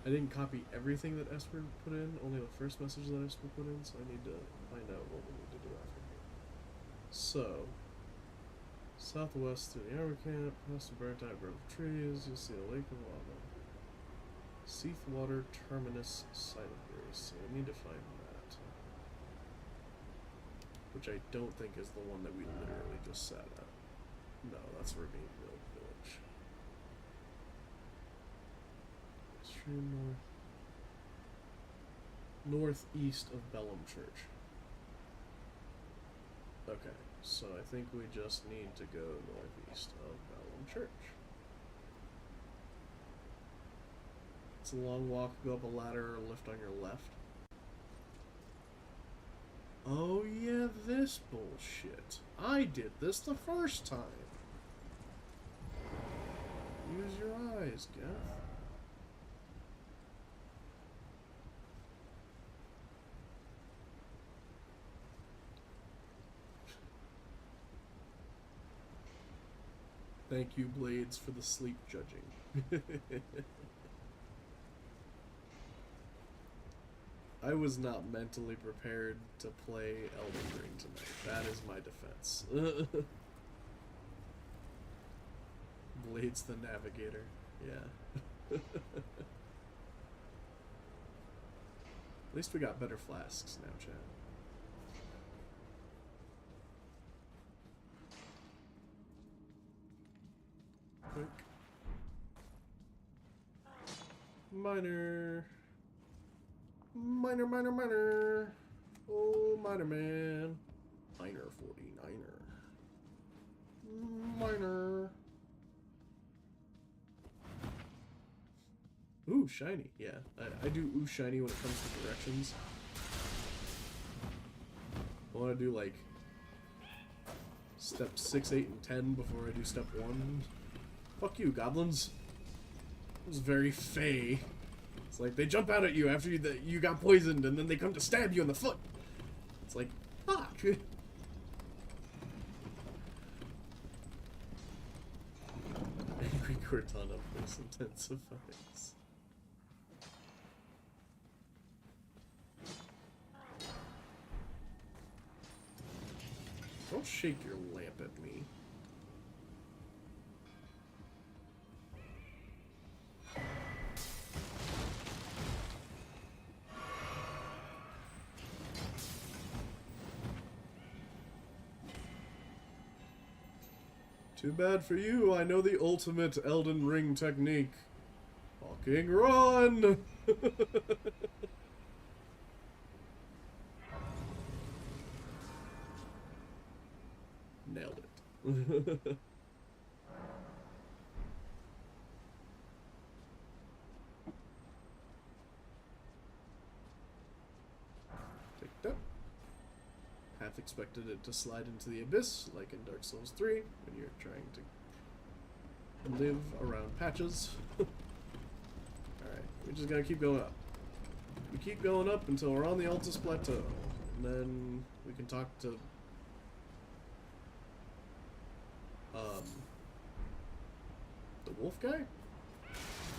I didn't copy everything that Esper put in, only the first message that Esper put in, so I need to find out what we need to do after here. So, southwest through the armor camp, past the burnt out grove of trees, you'll see a lake of lava. Seathwater Terminus Site of Grace, so we need to find that. Which I don't think is the one that we literally just sat at. No, that's Ravineville Village. Extreme northeast of Bellum Church. Okay, so I think we just need to go northeast of Bellum Church. It's a long walk, go up a ladder or lift on your left. Oh yeah, this bullshit. I did this the first time. Use your eyes, Geth. Thank you, Blades, for the sleep judging. I was not mentally prepared to play Elden Ring tonight. That is my defense. Blades the Navigator. Yeah. At least we got better flasks now, chat. Quick. Miner. Miner. Oh, Miner Man. Miner 49er. Miner. Ooh, shiny. Yeah, I do ooh shiny when it comes to directions. I want to do like step 6, 8, and 10 before I do step 1. Fuck you, goblins. It was very fey. It's like they jump out at you after you got poisoned, and then they come to stab you in the foot. It's like, fuck. Angry Cortana voice intensifies. Don't shake your lamp at me. Too bad for you, I know the ultimate Elden Ring technique. Fucking run! Nailed it. Take that. Half expected it to slide into the abyss, like in Dark Souls 3, when you're trying to live around patches. Alright, we just gotta keep going up. We keep going up until we're on the Altus Plateau. And then we can talk to the wolf guy?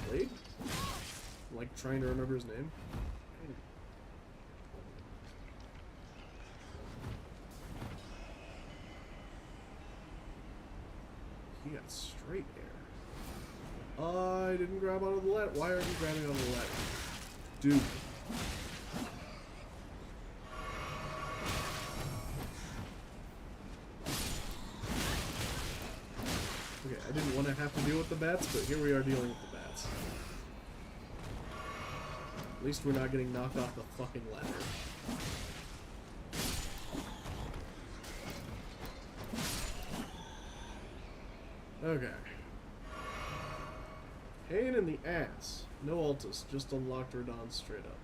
Blade? I'm like trying to remember his name. He got straight air. I didn't grab onto the ladder. Why are you grabbing onto the ladder? Dude. Okay, I didn't want to have to deal with the bats, but here we are dealing with the bats. At least we're not getting knocked off the fucking ladder. Okay. Pain in the ass. No Altus, just unlocked Radon straight up.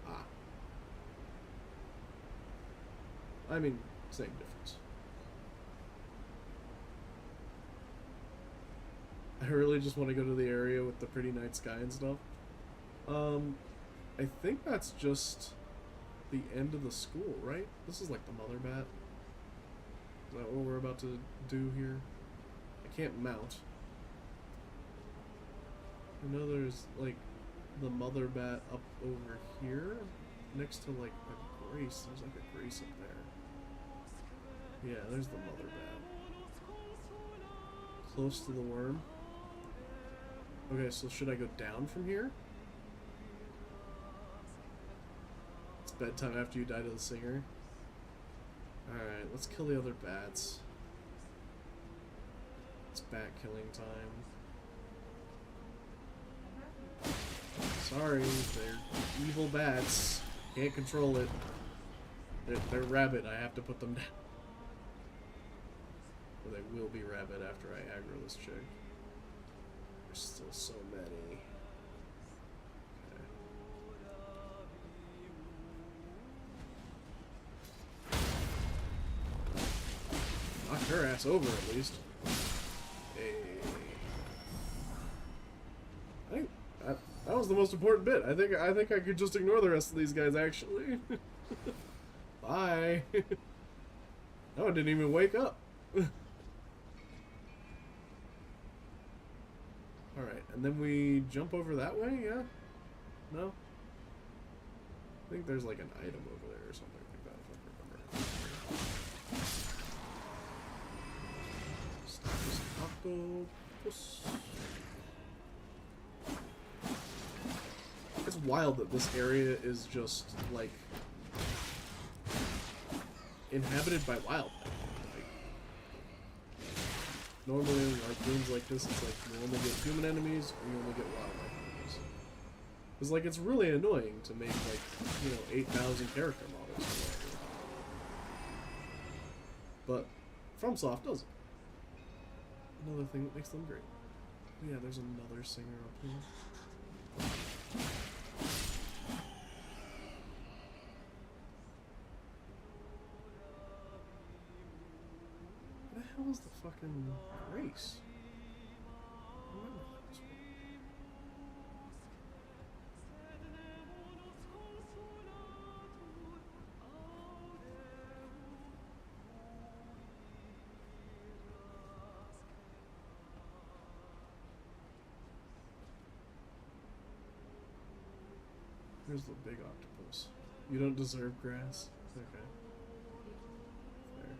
Ah. I mean, same difference. I really just want to go to the area with the pretty night sky and stuff. I think that's just the end of the school, right? This is like the mother bat. Is that what we're about to do here? I can't mount. I know there's like the mother bat up over here next to like a grace. There's like a grace up there. Yeah, there's the mother bat. Close to the worm. Okay, so should I go down from here? It's bedtime after you die to the singer. Alright, let's kill the other bats. It's bat killing time. Sorry, they're evil bats. Can't control it. They're rabid. I have to put them down. Or they will be rabid after I aggro this chick. There's still so many. Okay. Knock her ass over at least. Hey. I think that was the most important bit. I think I could just ignore the rest of these guys actually. Bye. No, I didn't even wake up. Alright, and then we jump over that way, yeah? No? I think there's like an item over there or something like that, if I remember. Staples octopus. It's wild that this area is just, like, inhabited by wildlife. Normally, like games like this, it's like you only get human enemies or you only get wildlife enemies. It's like it's really annoying to make like 8,000 character models or whatever. But FromSoft does it. Another thing that makes them great. Yeah, there's another singer up here. What the hell is the fucking race? I remember this one. Here's the big octopus. You don't deserve grass? Okay. There.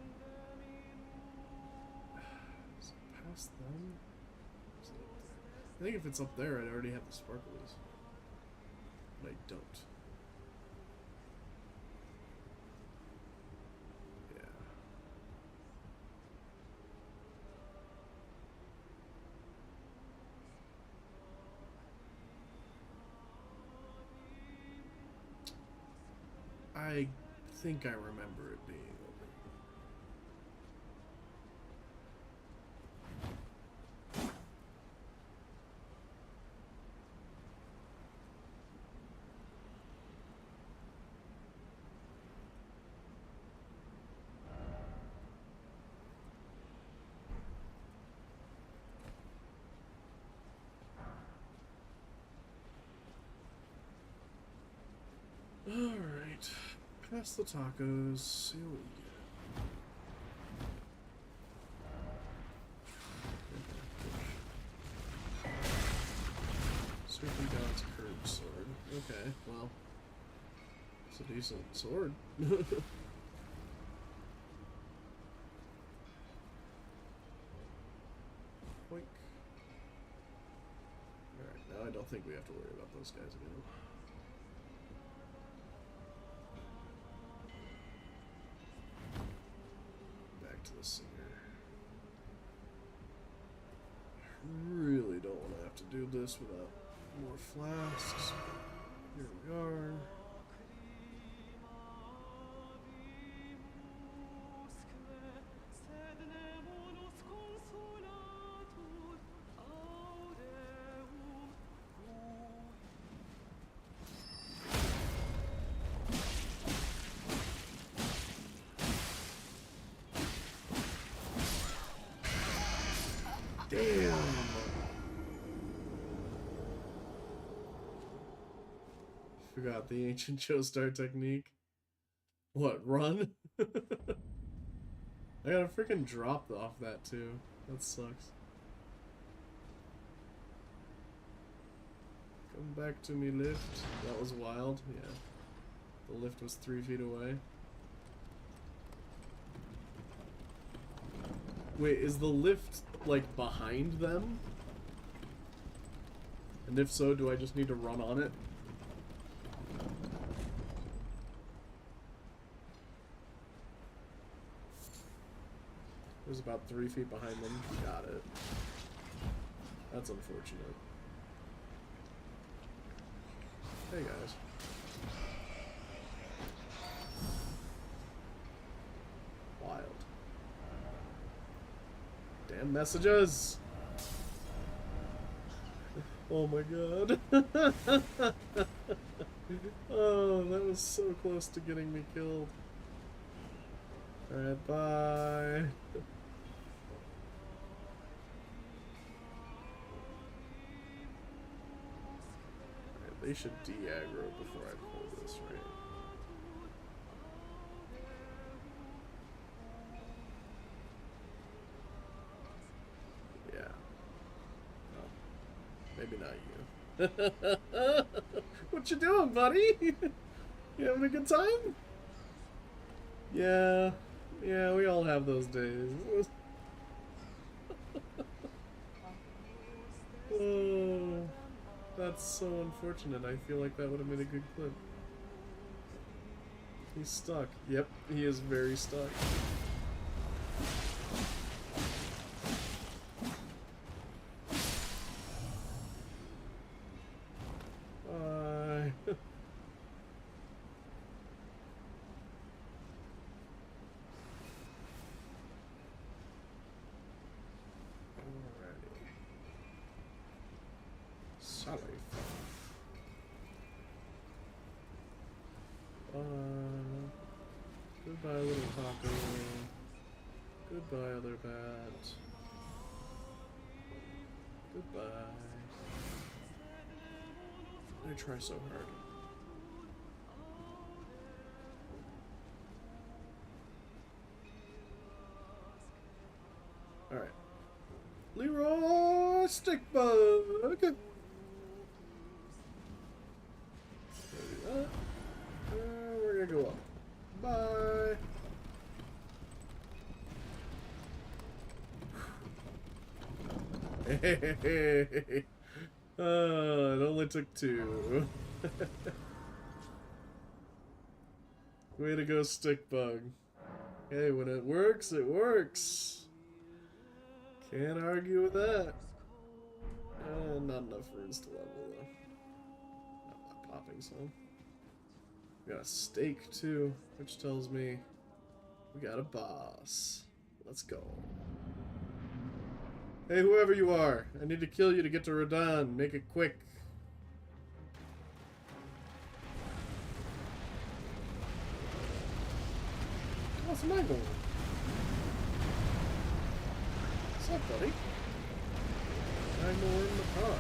Is it past them? Is it up there? I think if it's up there, I'd already have the sparklies. But I don't. Yeah. I think I remember it being over there. Alright. Past the tacos, see what we get. Serpent God's curved sword. Okay, well, it's a decent sword. Boink. Alright, now I don't think we have to worry about those guys again. The singer. Really don't want to have to do this without more flasks. Here we are. Damn! Forgot the ancient Joestar technique. What, run? I got a freaking drop off that too. That sucks. Come back to me, lift. That was wild. Yeah. The lift was 3 feet away. Wait, is the lift, like, behind them? And if so, do I just need to run on it? It was about 3 feet behind them. Got it. That's unfortunate. Hey, guys. Wild. Damn messages! Oh my god. Oh, that was so close to getting me killed. Alright, bye. Alright, they should de-aggro before I pull this, right? Yeah. Oh. Maybe not you. What you doing, buddy? You having a good time? Yeah. Yeah, we all have those days. Oh, that's so unfortunate. I feel like that would have been a good clip. He's stuck. Yep, he is very stuck. Bye. Alrighty. Sorry. Goodbye, little taco. Goodbye, other bat. Goodbye. I try so hard. Alright. Leroy Stickbug! Maybe that. We're gonna go up. Bye! Hey, it only took 2. Way to go, Stickbug. Hey, when it works, it works. Can't argue with that. Not enough runes to level, though. Not popping some. We got a steak, too, which tells me we got a boss. Let's go. Hey, whoever you are, I need to kill you to get to Radahn. Make it quick. Oh, it's Magma. What's up, buddy? Magma in the car.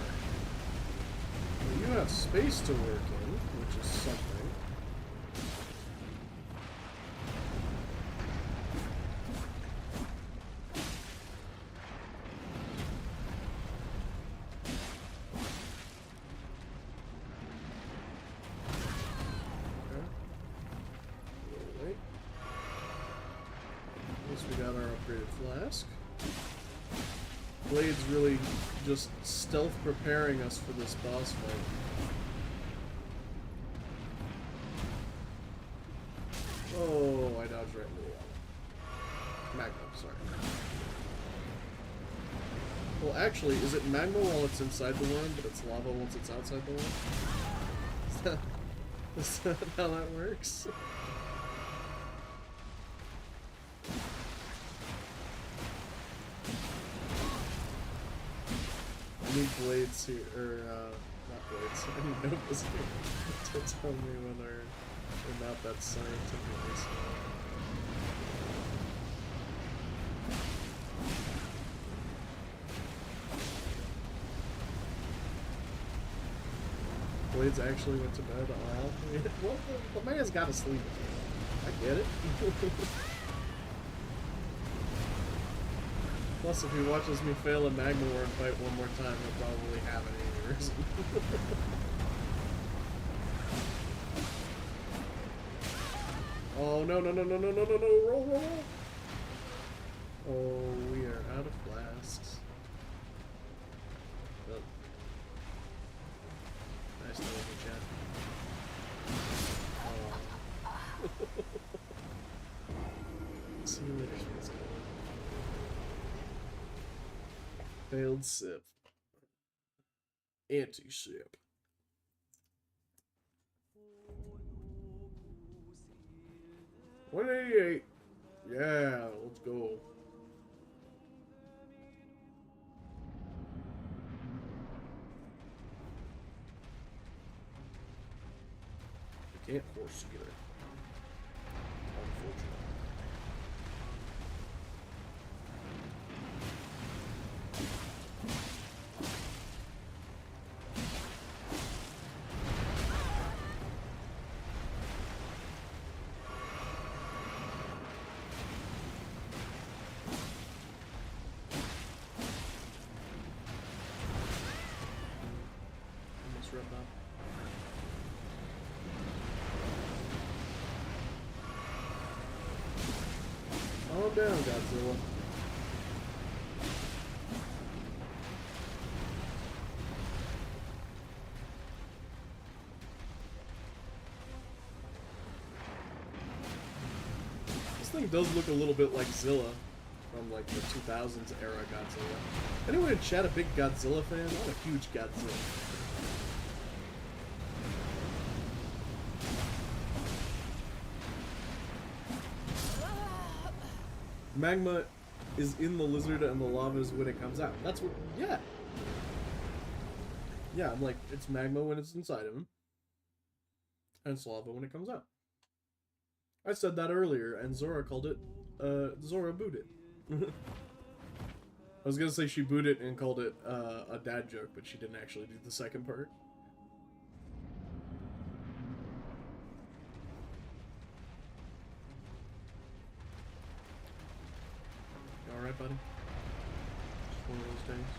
Well, you have space to work in, which is something. Blade's really just stealth preparing us for this boss fight. Oh, I dodged right into the wall. Magma, sorry. Well, actually, is it magma while it's inside the worm, but it's lava once it's outside the worm? Is that how that works? I need Blades here, or, not Blades, I need Novas here to tell me when they're not that scientifically smart. Blades actually went to bed. Well, the man's gotta sleep. I get it. Plus, if he watches me fail a Magma Worm fight one more time, he'll probably have an aneurysm. Oh, no, no, no, no, no, no, no, no, roll, roll, roll. Oh, we are out of flasks. Oh. Nice knowing you, Chad. Oh. See you later, Schmitz. Failed sip. Anti-sip. $188. Yeah, let's go. We can't force together. Unfortunately. Almost rubbed up. Calm down, Godzilla. This thing does look a little bit like Zilla from like the 2000s era Godzilla. Anyone in chat a big Godzilla fan? I'm a huge Godzilla. Magma is in the lizard and the lava is when it comes out. That's what, yeah. Yeah, I'm like, it's magma when it's inside of him. And it's lava when it comes out. I said that earlier, and Zora called it, Zora booed it. I was gonna say she booed it and called it, a dad joke, but she didn't actually do the second part. Alright, buddy? Just one of those days.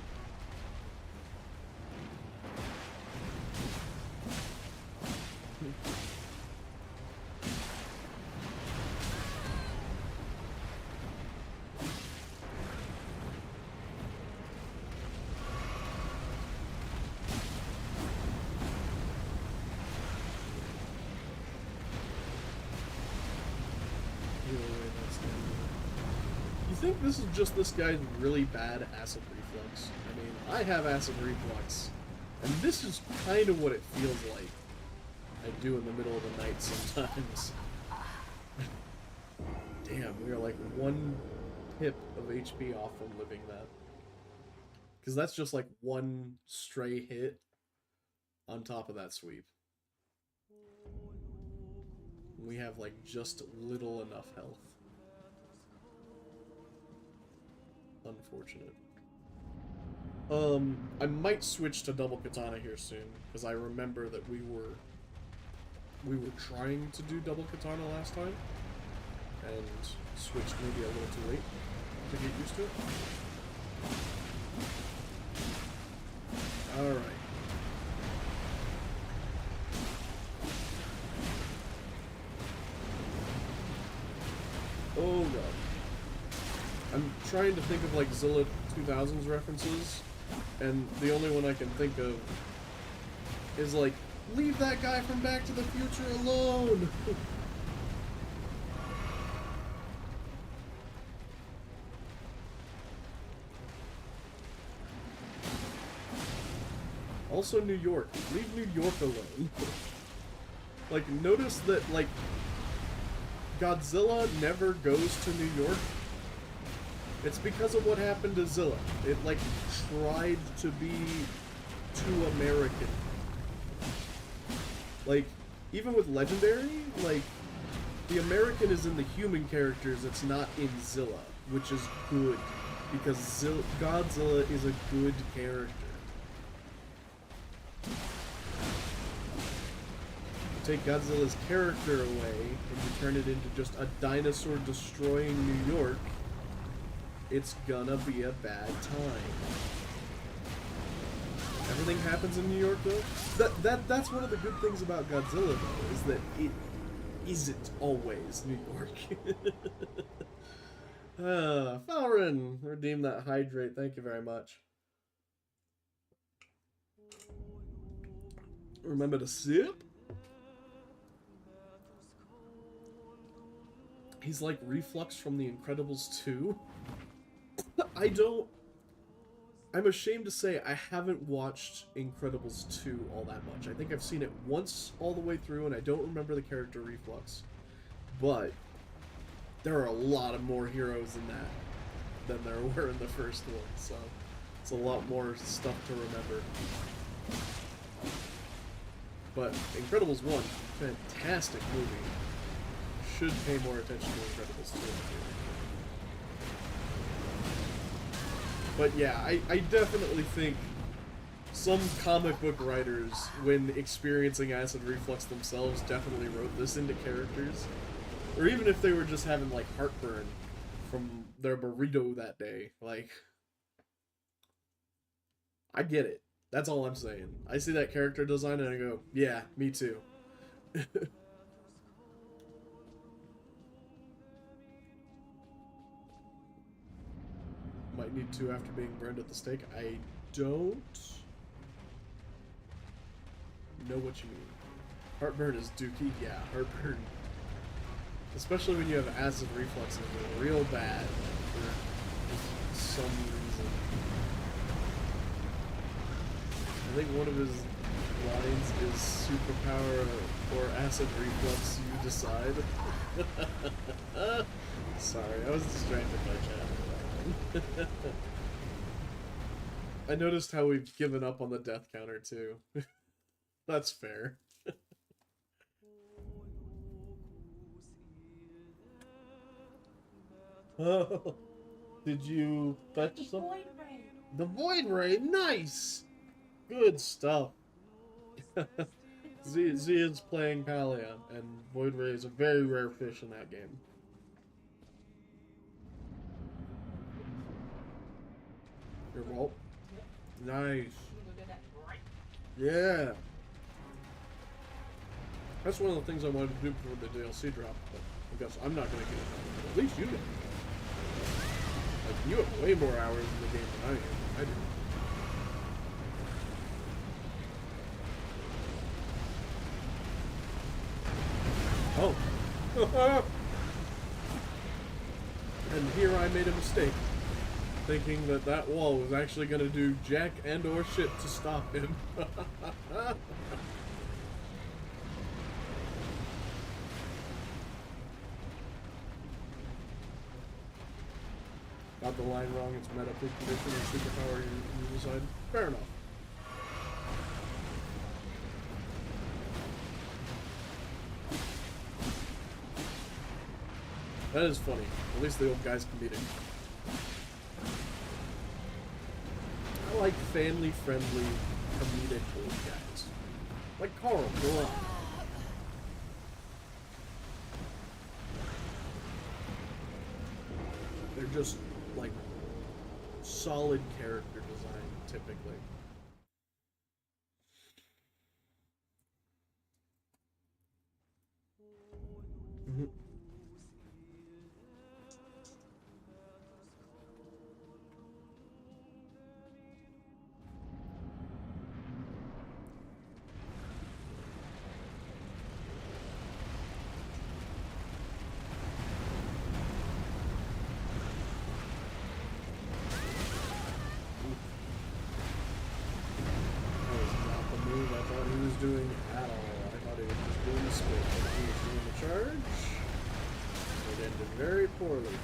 You think this is just this guy's really bad acid reflux? I mean, I have acid reflux, and this is kind of what it feels like. I do in the middle of the night sometimes. Damn, we are like one pip of HP off from living that. Because that's just like one stray hit on top of that sweep. We have like just little enough health. Unfortunate. I might switch to double katana here soon, because I remember that we were trying to do double katana last time, and switched maybe a little too late to get used to it. Alright. Oh god. I'm trying to think of like Zilla 2000s references, and the only one I can think of is like, leave that guy from Back to the Future alone! Also New York. Leave New York alone. Like, notice that, like, Godzilla never goes to New York. It's because of what happened to Zilla. It, like, tried to be too American. Like, even with Legendary, like, the American is in the human characters, it's not in Zilla, which is good, because Godzilla is a good character. You take Godzilla's character away, and you turn it into just a dinosaur destroying New York, it's gonna be a bad time. Everything happens in New York, though. That's one of the good things about Godzilla, though, is that isn't always New York. Falrin, redeem that hydrate. Thank you very much. Remember to sip? He's like Reflux from The Incredibles 2. I'm ashamed to say I haven't watched Incredibles 2 all that much. I think I've seen it once all the way through, and I don't remember the character Reflux. But there are a lot of more heroes in that than there were in the first one, so it's a lot more stuff to remember. But Incredibles 1, fantastic movie. Should pay more attention to Incredibles 2. But yeah, I definitely think some comic book writers, when experiencing acid reflux themselves, definitely wrote this into characters. Or even if they were just having, like, heartburn from their burrito that day. Like, I get it. That's all I'm saying. I see that character design and I go, yeah, me too. Might need to after being burned at the stake. I don't know what you mean. Heartburn is dookie? Yeah, heartburn. Especially when you have acid reflux and it's real bad for some reason. I think one of his lines is superpower or acid reflux, you decide. Sorry, I was distracted by chat. I noticed how we've given up on the death counter too. That's fair. Oh, did you fetch some? The Void Ray, nice! Good stuff. Z is playing Palia, and Void Ray is a very rare fish in that game. Your vault? Nice. Yeah. That's one of the things I wanted to do before the DLC drop, but I guess I'm not going to get it. But at least you get it. Like, you have way more hours in the game than I do. Oh. And here I made a mistake, thinking that that wall was actually going to do jack and or shit to stop him. Got the line wrong, it's meta condition and superpower you decide. Fair enough. That is funny. At least the old guy's comedic. I like family-friendly, comedic old guys. Like Carl, go on. They're just, like, solid character design, typically. Mm-hmm. Doing at all. I thought he was just doing the split, but he was doing the charge. It ended very poorly.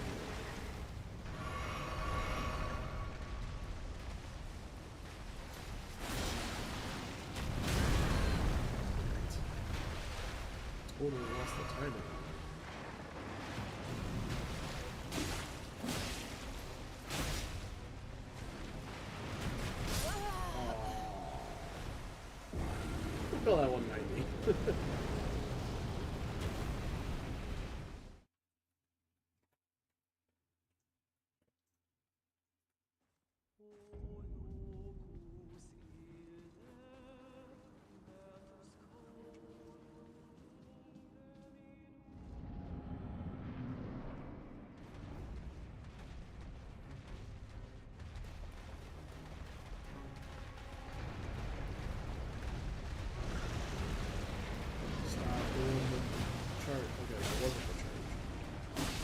Totally lost the timing. Kill that 190.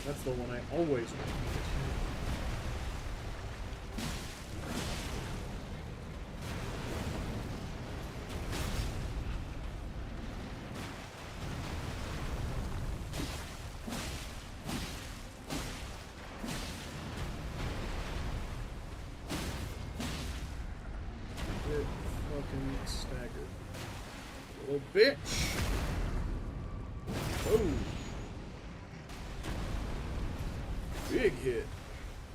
That's the one I always repeat. Get fucking staggered. Little bitch! Oh! Big hit.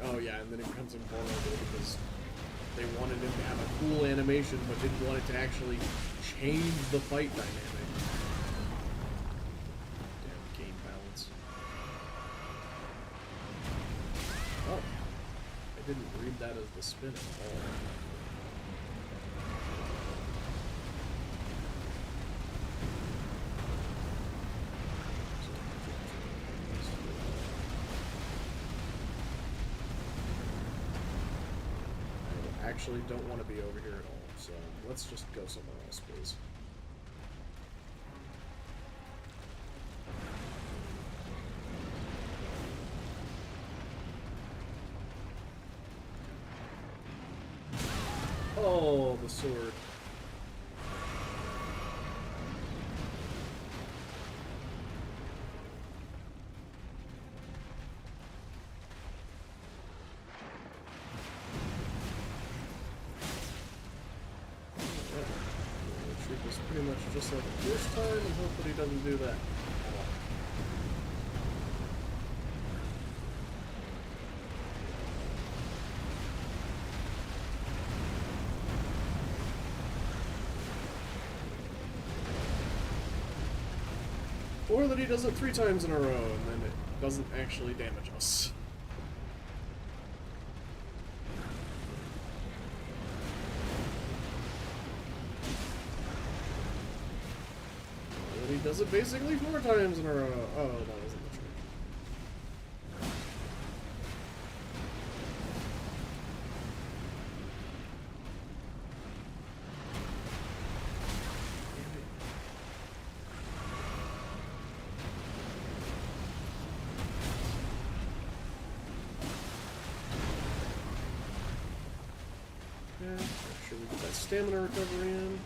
Oh yeah, and then it becomes invulnerable because they wanted him to have a cool animation, but didn't want it to actually change the fight dynamic. Damn game balance. Oh, I didn't read that as the spin at all. Actually don't want to be over here at all, so let's just go somewhere else, please. Oh, the sword. Is pretty much just like the first time, and hope that he doesn't do that. Or that he does it 3 times in a row, and then it doesn't actually damage us. He does it basically 4 times in a row. Oh, that wasn't the trick. Yeah, make sure we get that stamina recovery in.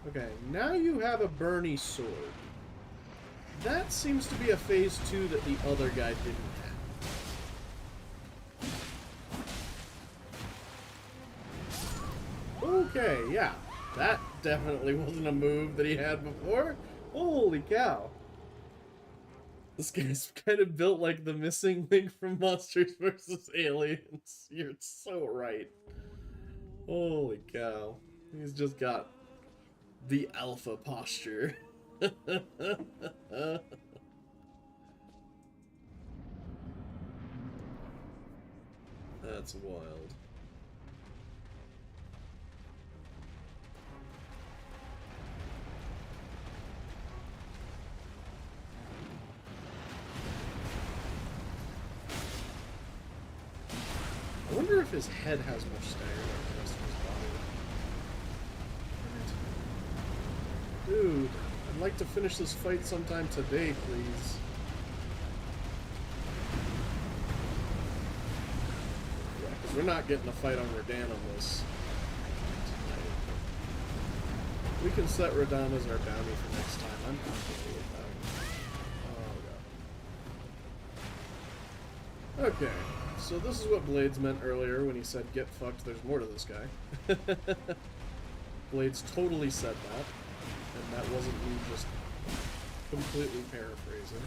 Okay, now you have a Bernie sword. That seems to be a phase 2 that the other guy didn't have. Okay, yeah. That definitely wasn't a move that he had before. Holy cow. This guy's kind of built like the missing link from Monsters vs. Aliens. You're so right. Holy cow. He's just got the alpha posture. That's wild. I wonder if his head has more stagger than the rest of his body. Dude, I'd like to finish this fight sometime today, please. Yeah, because we're not getting a fight on Radahn on this tonight. We can set Radahn as our bounty for next time. I'm comfortable with that. Oh, God. Okay. So this is what Blades meant earlier when he said, get fucked, there's more to this guy. Blades totally said that, and that wasn't me just completely paraphrasing.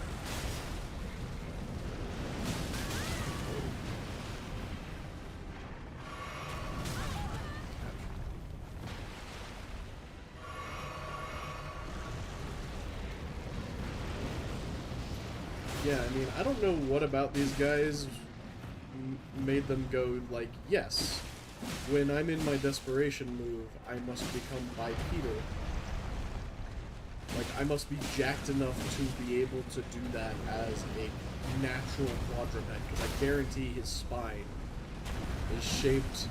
Yeah, I mean, I don't know what about these guys made them go like, yes, when I'm in my desperation move, I must become bipedal. Like, I must be jacked enough to be able to do that as a natural quadruped, because I guarantee his spine is shaped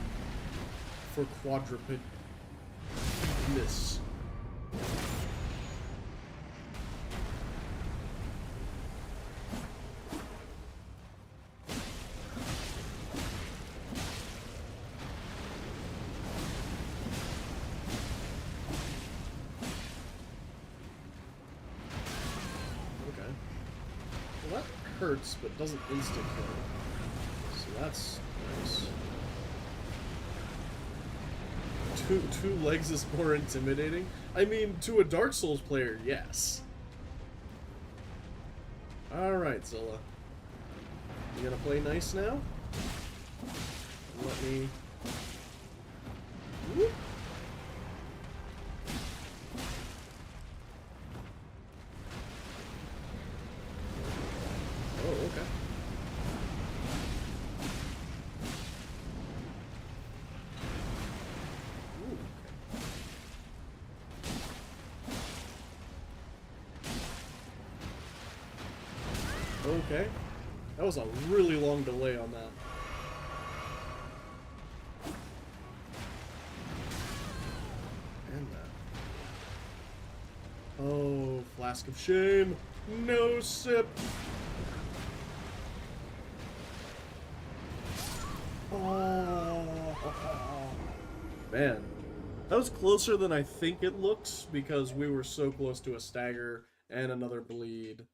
for quadrupedness. Hurts, but doesn't insta kill. So that's nice. Two legs is more intimidating. I mean, to a Dark Souls player, yes. Alright, Zilla. You gonna play nice now? Let me... Whoop. Oh, okay. Ooh, okay. Okay. That was a really long delay on that. And that. Oh, Flask of Shame. No sip. Oh, man, that was closer than I think it looks because we were so close to a stagger and another bleed.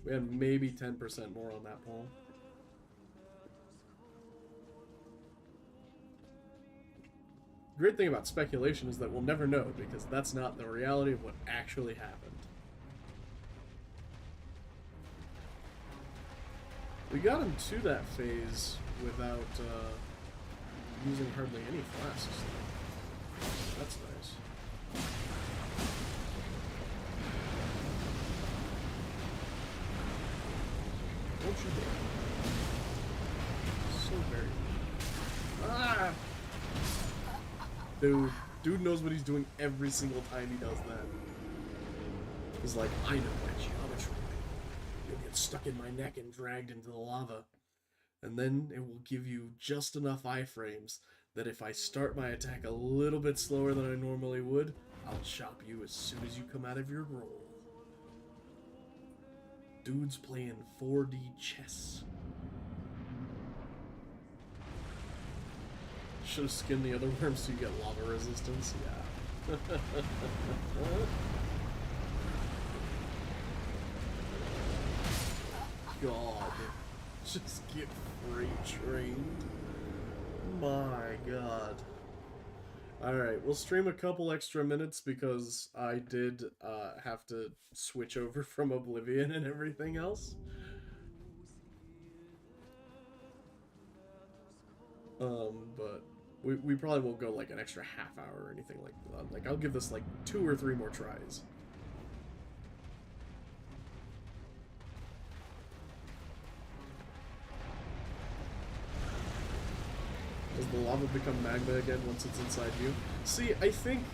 We had maybe 10% more on that poll. Great thing about speculation is that we'll never know because that's not the reality of what actually happened. We got him to that phase without using hardly any flasks. That's nice. Don't you dare. So very... Ah! Dude knows what he's doing every single time he does that. He's like, I know my geometry. You'll get stuck in my neck and dragged into the lava. And then it will give you just enough iframes that if I start my attack a little bit slower than I normally would, I'll chop you as soon as you come out of your roll. Dude's playing 4D chess. Should have skinned the other worms so you get lava resistance. Yeah. God. Just get freight trained. My God. Alright, we'll stream a couple extra minutes because I did have to switch over from Oblivion and everything else. But we probably won't go like an extra half hour or anything like that. Like, I'll give this like 2 or 3 more tries. Does the lava become magma again once it's inside you? See, I think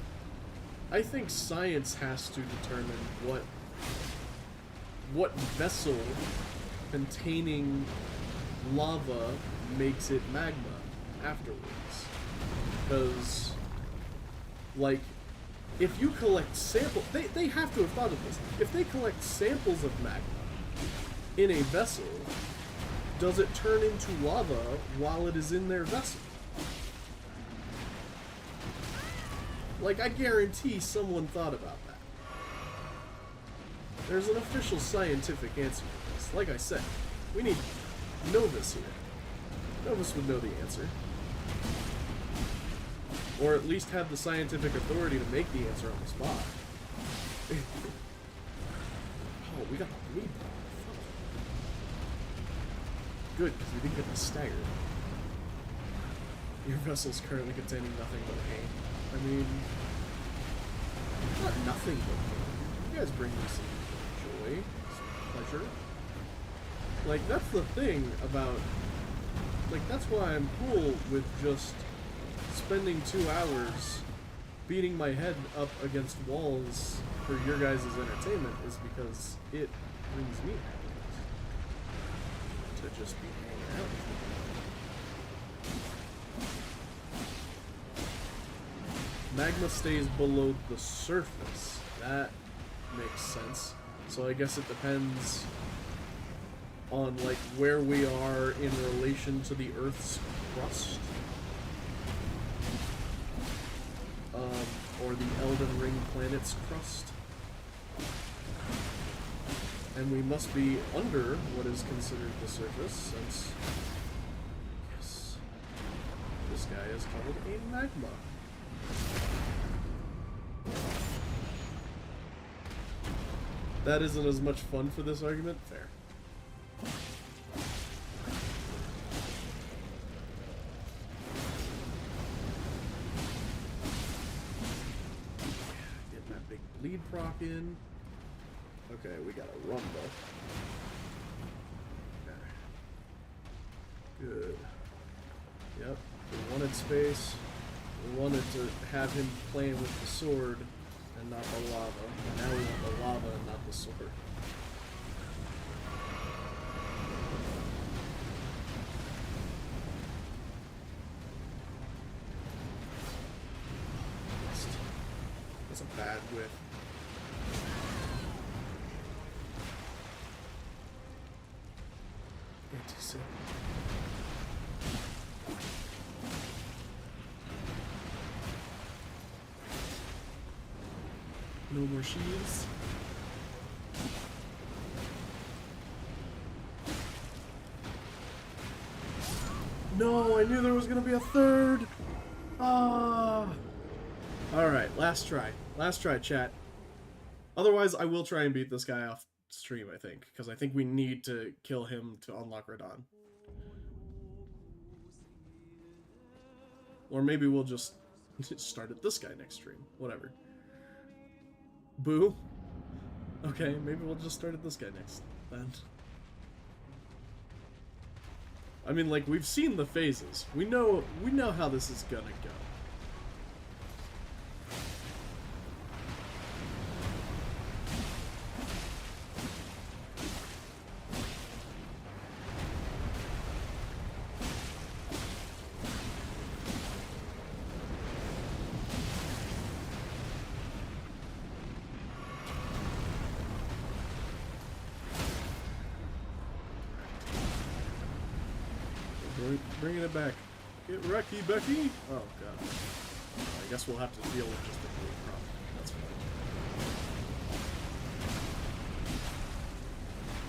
science has to determine what vessel containing lava makes it magma afterwards. Because, like, if you collect samples, they have to have thought of this. If they collect samples of magma in a vessel, does it turn into lava while it is in their vessel? Like, I guarantee someone thought about that. There's an official scientific answer to this. Like I said, we need Novus here. Novus would know the answer. Or at least have the scientific authority to make the answer on the spot. Oh, we got the bleed. Good, because we didn't get the stagger. Your vessel's currently containing nothing but pain. I mean, not nothing but pain. You guys bring me some joy, some pleasure. Like, that's the thing about... Like, that's why I'm cool with just spending 2 hours beating my head up against walls for your guys' entertainment, is because it brings me happiness to just be hanging out with you. Magma stays below the surface. That makes sense. So I guess it depends on, like, where we are in relation to the Earth's crust. Or the Elden Ring planet's crust. And we must be under what is considered the surface, since... Yes. This guy is called a magma. That isn't as much fun for this argument? Fair. Get that big bleed proc in. Okay, we gotta run though. Okay. Good. Yep, we wanted space. We wanted to have him playing with the sword and not the lava. And now we want the lava and not the sword. That's a bad whiff. Anti-sim. No more shields. No, I knew there was gonna be a third. Ah. Alright, last try. Last try, chat. Otherwise, I will try and beat this guy off stream, I think. Because I think we need to kill him to unlock Radahn. Or maybe we'll just start at this guy next stream. Whatever. Boo. Okay, maybe we'll just start at this guy next, then. I mean, like, we've seen the phases. We know how this is gonna go. Bringing it back. Get wrecky, Becky! Oh, God. I guess we'll have to deal with just the blue problem. That's fine.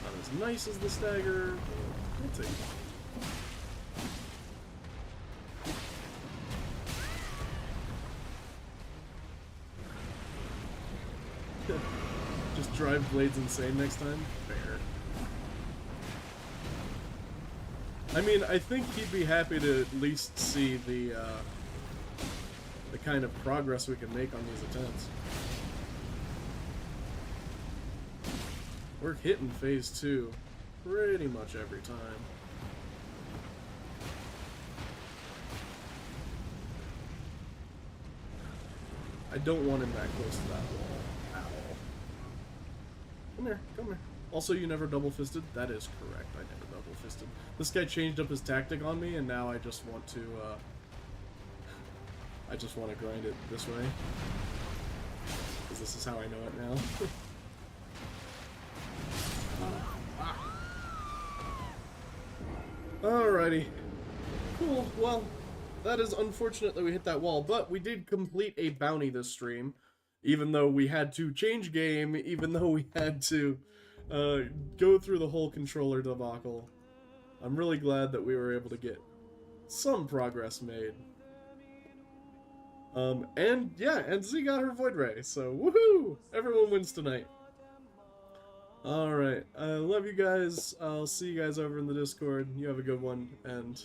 Not as nice as the stagger, but we'll take it. Just drive Blades insane next time? Fair. I mean, I think he'd be happy to at least see the kind of progress we can make on these attempts. We're hitting phase 2 pretty much every time. I don't want him that close to that wall at all. Come here, come here. Also, you never double-fisted? That is correct, I never double-fisted. This guy changed up his tactic on me, and now I just want to, I just want to grind it this way. Because this is how I know it now. Alrighty. Cool, well, that is unfortunate that we hit that wall, but we did complete a bounty this stream, even though we had to change game, even though we had to go through the whole controller debacle. I'm really glad that we were able to get some progress made. And yeah, and Z got her Void Ray, so woohoo! Everyone wins tonight. Alright, I love you guys. I'll see you guys over in the Discord. You have a good one, and